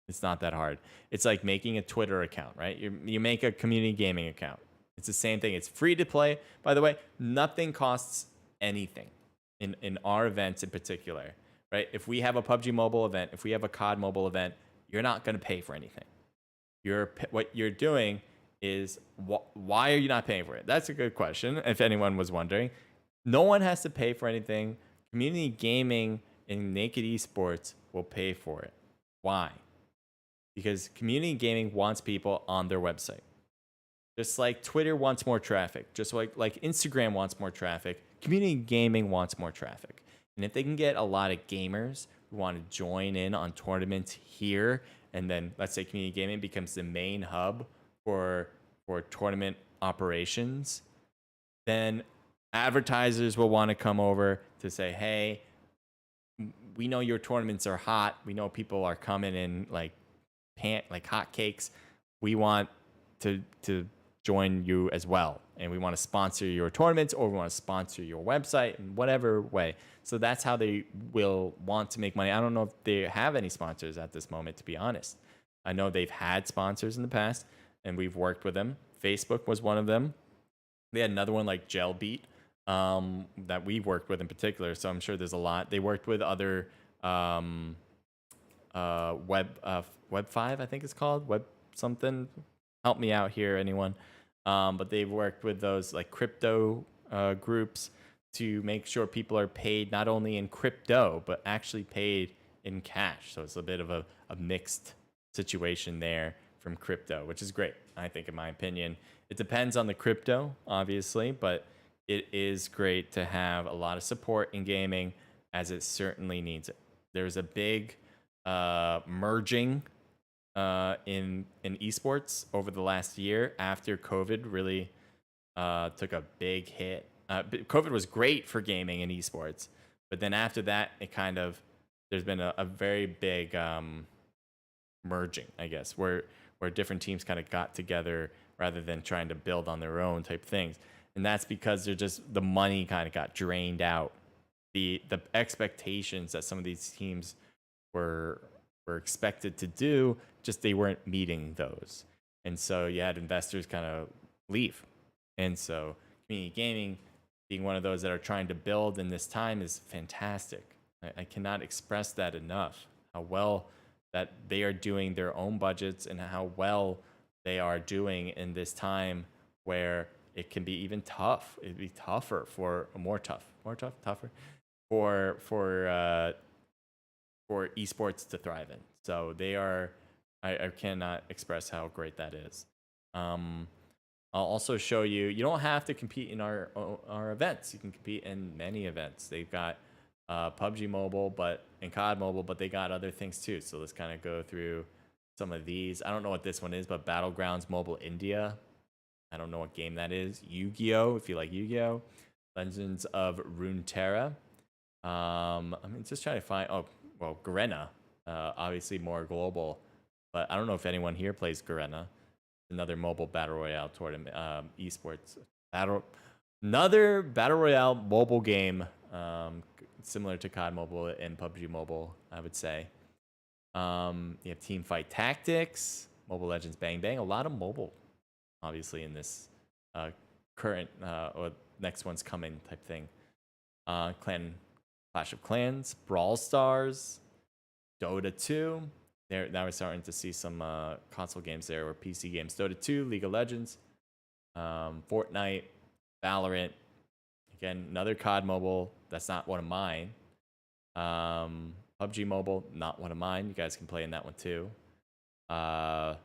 It's not that hard. It's like making a Twitter account, right? You make a community gaming account. It's the same thing. It's free to play. By the way, nothing costs anything in our events in particular, right? If we have a PUBG Mobile event, if we have a COD Mobile event, you're not going to pay for anything. What you're doing is, why are you not paying for it? That's a good question, if anyone was wondering. No one has to pay for anything. Community gaming and Naked Esports will pay for it. Why? Because community gaming wants people on their website. Just like Twitter wants more traffic, just like Instagram wants more traffic, community gaming wants more traffic. And if they can get a lot of gamers who want to join in on tournaments here, and then let's say community gaming becomes the main hub for tournament operations, then advertisers will want to come over to say, hey, we know your tournaments are hot. We know people are coming in like hotcakes. We want to join you as well, and we want to sponsor your tournaments, or we want to sponsor your website in whatever way. So that's how they will want to make money. I don't know if they have any sponsors at this moment, to be honest. I know they've had sponsors in the past, and we've worked with them. Facebook was one of them. They had another one like Gelbeat that we worked with in particular. So I'm sure there's a lot. They worked with other Web 5, I think it's called Web something. Help me out here, anyone. But they've worked with those like crypto groups to make sure people are paid not only in crypto but actually paid in cash. So it's a bit of a mixed situation there from crypto, which is great, I think, in my opinion. It depends on the crypto, obviously, but it is great to have a lot of support in gaming, as it certainly needs it. There's a big merging in esports over the last year after COVID really took a big hit. COVID was great for gaming and esports, but then after that, it kind of there's been a very big merging, I guess, where different teams kind of got together rather than trying to build on their own type things. And that's because the money kind of got drained out. The expectations that some of these teams were expected to do, just they weren't meeting those. And so you had investors kind of leave. And so community gaming being one of those that are trying to build in this time is fantastic. I cannot express that enough, how well that they are doing their own budgets and how well they are doing in this time where it can be even tough. It'd be tougher for tougher for esports to thrive in. So they are, I cannot express how great that is. I'll also show you, you don't have to compete in our events. You can compete in many events. They've got PUBG Mobile, and COD Mobile, but they got other things too. So let's kind of go through some of these. I don't know what this one is, but Battlegrounds Mobile India. I don't know what game that is. Yu-Gi-Oh! If you like Yu-Gi-Oh! Legends of Runeterra. I'm just trying to find. Oh, well, Garena. Obviously more global, but I don't know if anyone here plays Garena. Another mobile battle royale tournament, esports another battle royale mobile game, similar to COD Mobile and PUBG Mobile, I would say. You have Teamfight Tactics, Mobile Legends Bang Bang. A lot of mobile, obviously, in this current or next one's coming type thing. Clash of Clans, Brawl Stars, Dota 2. Now we're starting to see some console games there, or PC games. Dota 2, League of Legends, Fortnite, Valorant. Again, another COD Mobile. That's not one of mine. PUBG Mobile, not one of mine. You guys can play in that one too. Yeah,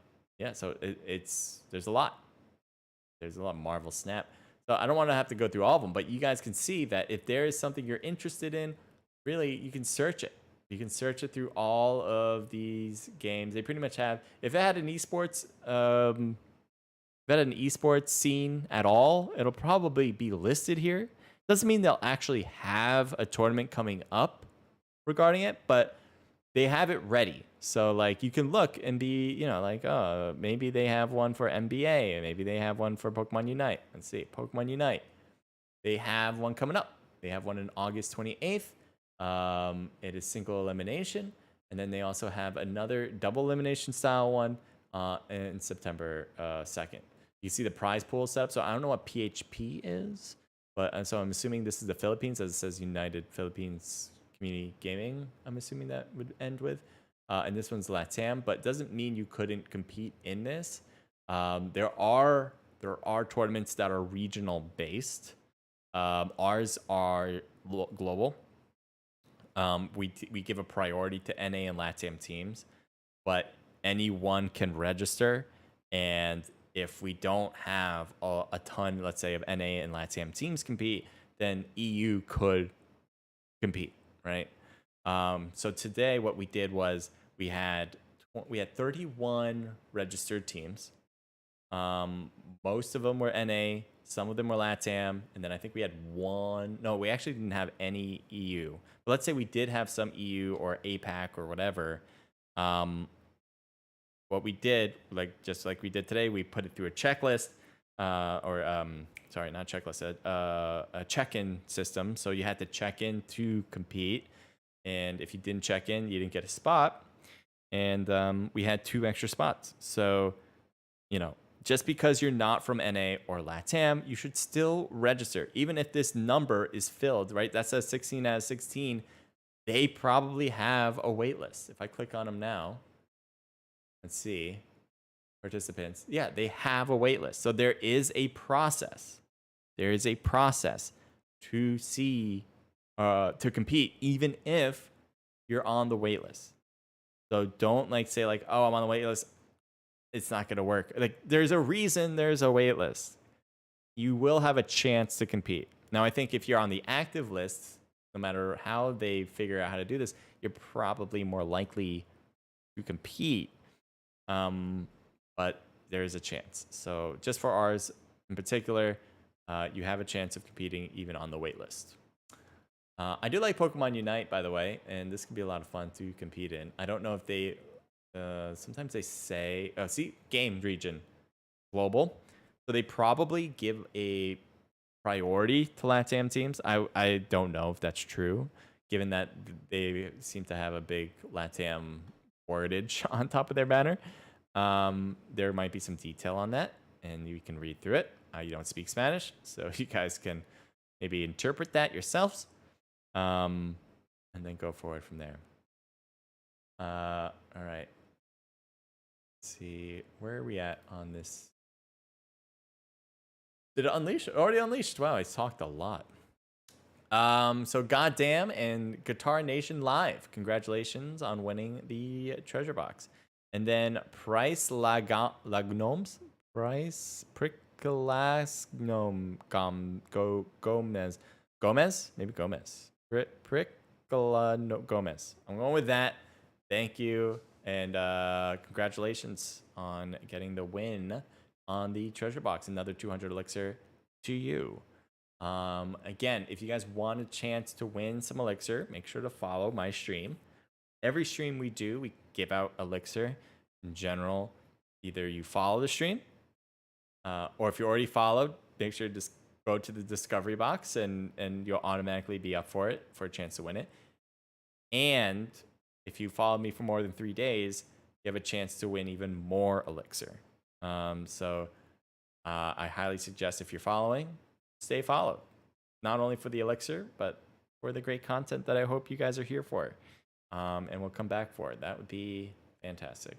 so there's a lot. There's a lot. Marvel Snap. So I don't want to have to go through all of them, but you guys can see that if there is something you're interested in, really, you can search it. You can search it through all of these games. They pretty much have. If it had an esports, scene at all, it'll probably be listed here. Doesn't mean they'll actually have a tournament coming up regarding it, but they have it ready. So like you can look and be, like, oh, maybe they have one for NBA, and maybe they have one for Pokemon Unite. Let's see, Pokemon Unite. They have one coming up. They have one on August 28th. It is single elimination, and then they also have another double elimination style one in September 2nd. You see the prize pool setup. So I don't know what PHP is, but so I'm assuming this is the Philippines, as it says United Philippines Community Gaming. I'm assuming that would end with, and this one's LATAM, but doesn't mean you couldn't compete in this. There are tournaments that are regional based. Ours are global. We give a priority to NA and LATAM teams, but anyone can register. And if we don't have a ton, let's say, of NA and LATAM teams compete, then EU could compete, right? So today what we did was we had 31 registered teams. Most of them were NA, some of them were LATAM, and then I think we had one. No, we actually didn't have any EU. But let's say we did have some EU or APAC or whatever. What we did, just like we did today, we put it through a checklist, sorry, not checklist, a check-in system. So you had to check in to compete, and if you didn't check in, you didn't get a spot. And we had 2 extra spots. So, just because you're not from NA or LATAM, you should still register. Even if this number is filled, right? That says 16 out of 16. They probably have a wait list. If I click on them now, let's see. Participants. Yeah, they have a wait list. So there is a process. There is a process to to compete, even if you're on the wait list. So don't like say like, oh, I'm on the wait list. It's not going to work. Like there's a reason there's a wait list. You will have a chance to compete. Now, I think if you're on the active list, no matter how they figure out how to do this, you're probably more likely to compete. But there is a chance. So just for ours in particular, you have a chance of competing even on the wait list. I do like Pokemon Unite, by the way, and this could be a lot of fun to compete in. I don't know if they... sometimes they say... see, game region. Global. So they probably give a priority to LATAM teams. I don't know if that's true, given that they seem to have a big LATAM wordage on top of their banner. There might be some detail on that, and you can read through it. You don't speak Spanish, so you guys can maybe interpret that yourselves, and then go forward from there. All right. Let's see, where are we at on this? Did it unleash? Already unleashed. Wow, I talked a lot. So Goddamn and Guitar Nation Live. Congratulations on winning the treasure box. And then Price Lagnomes. Price Pricklasgnome Gomez. Gomez? Maybe Gomez. Gomez. I'm going with that. Thank you. And congratulations on getting the win on the treasure box. Another 200 elixir to you. Again, if you guys want a chance to win some elixir, make sure to follow my stream. Every stream we do, we give out elixir. In general, either you follow the stream, or if you already followed, make sure to just go to the discovery box and you'll automatically be up for it, for a chance to win it. And if you follow me for more than 3 days, you have a chance to win even more elixir. So I highly suggest, if you're following, stay followed. Not only for the elixir, but for the great content that I hope you guys are here for. And we'll come back for it. That would be fantastic.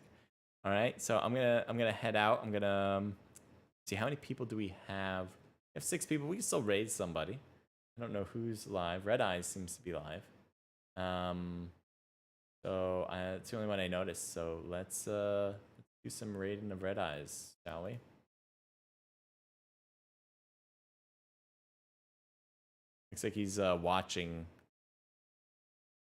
All right, so I'm gonna head out. I'm gonna see, how many people do we have? We have 6 people. We can still raise somebody. I don't know who's live. Red Eyes seems to be live. So it's the only one I noticed. So let's do some raiding of Red Eyes, shall we? Looks like he's watching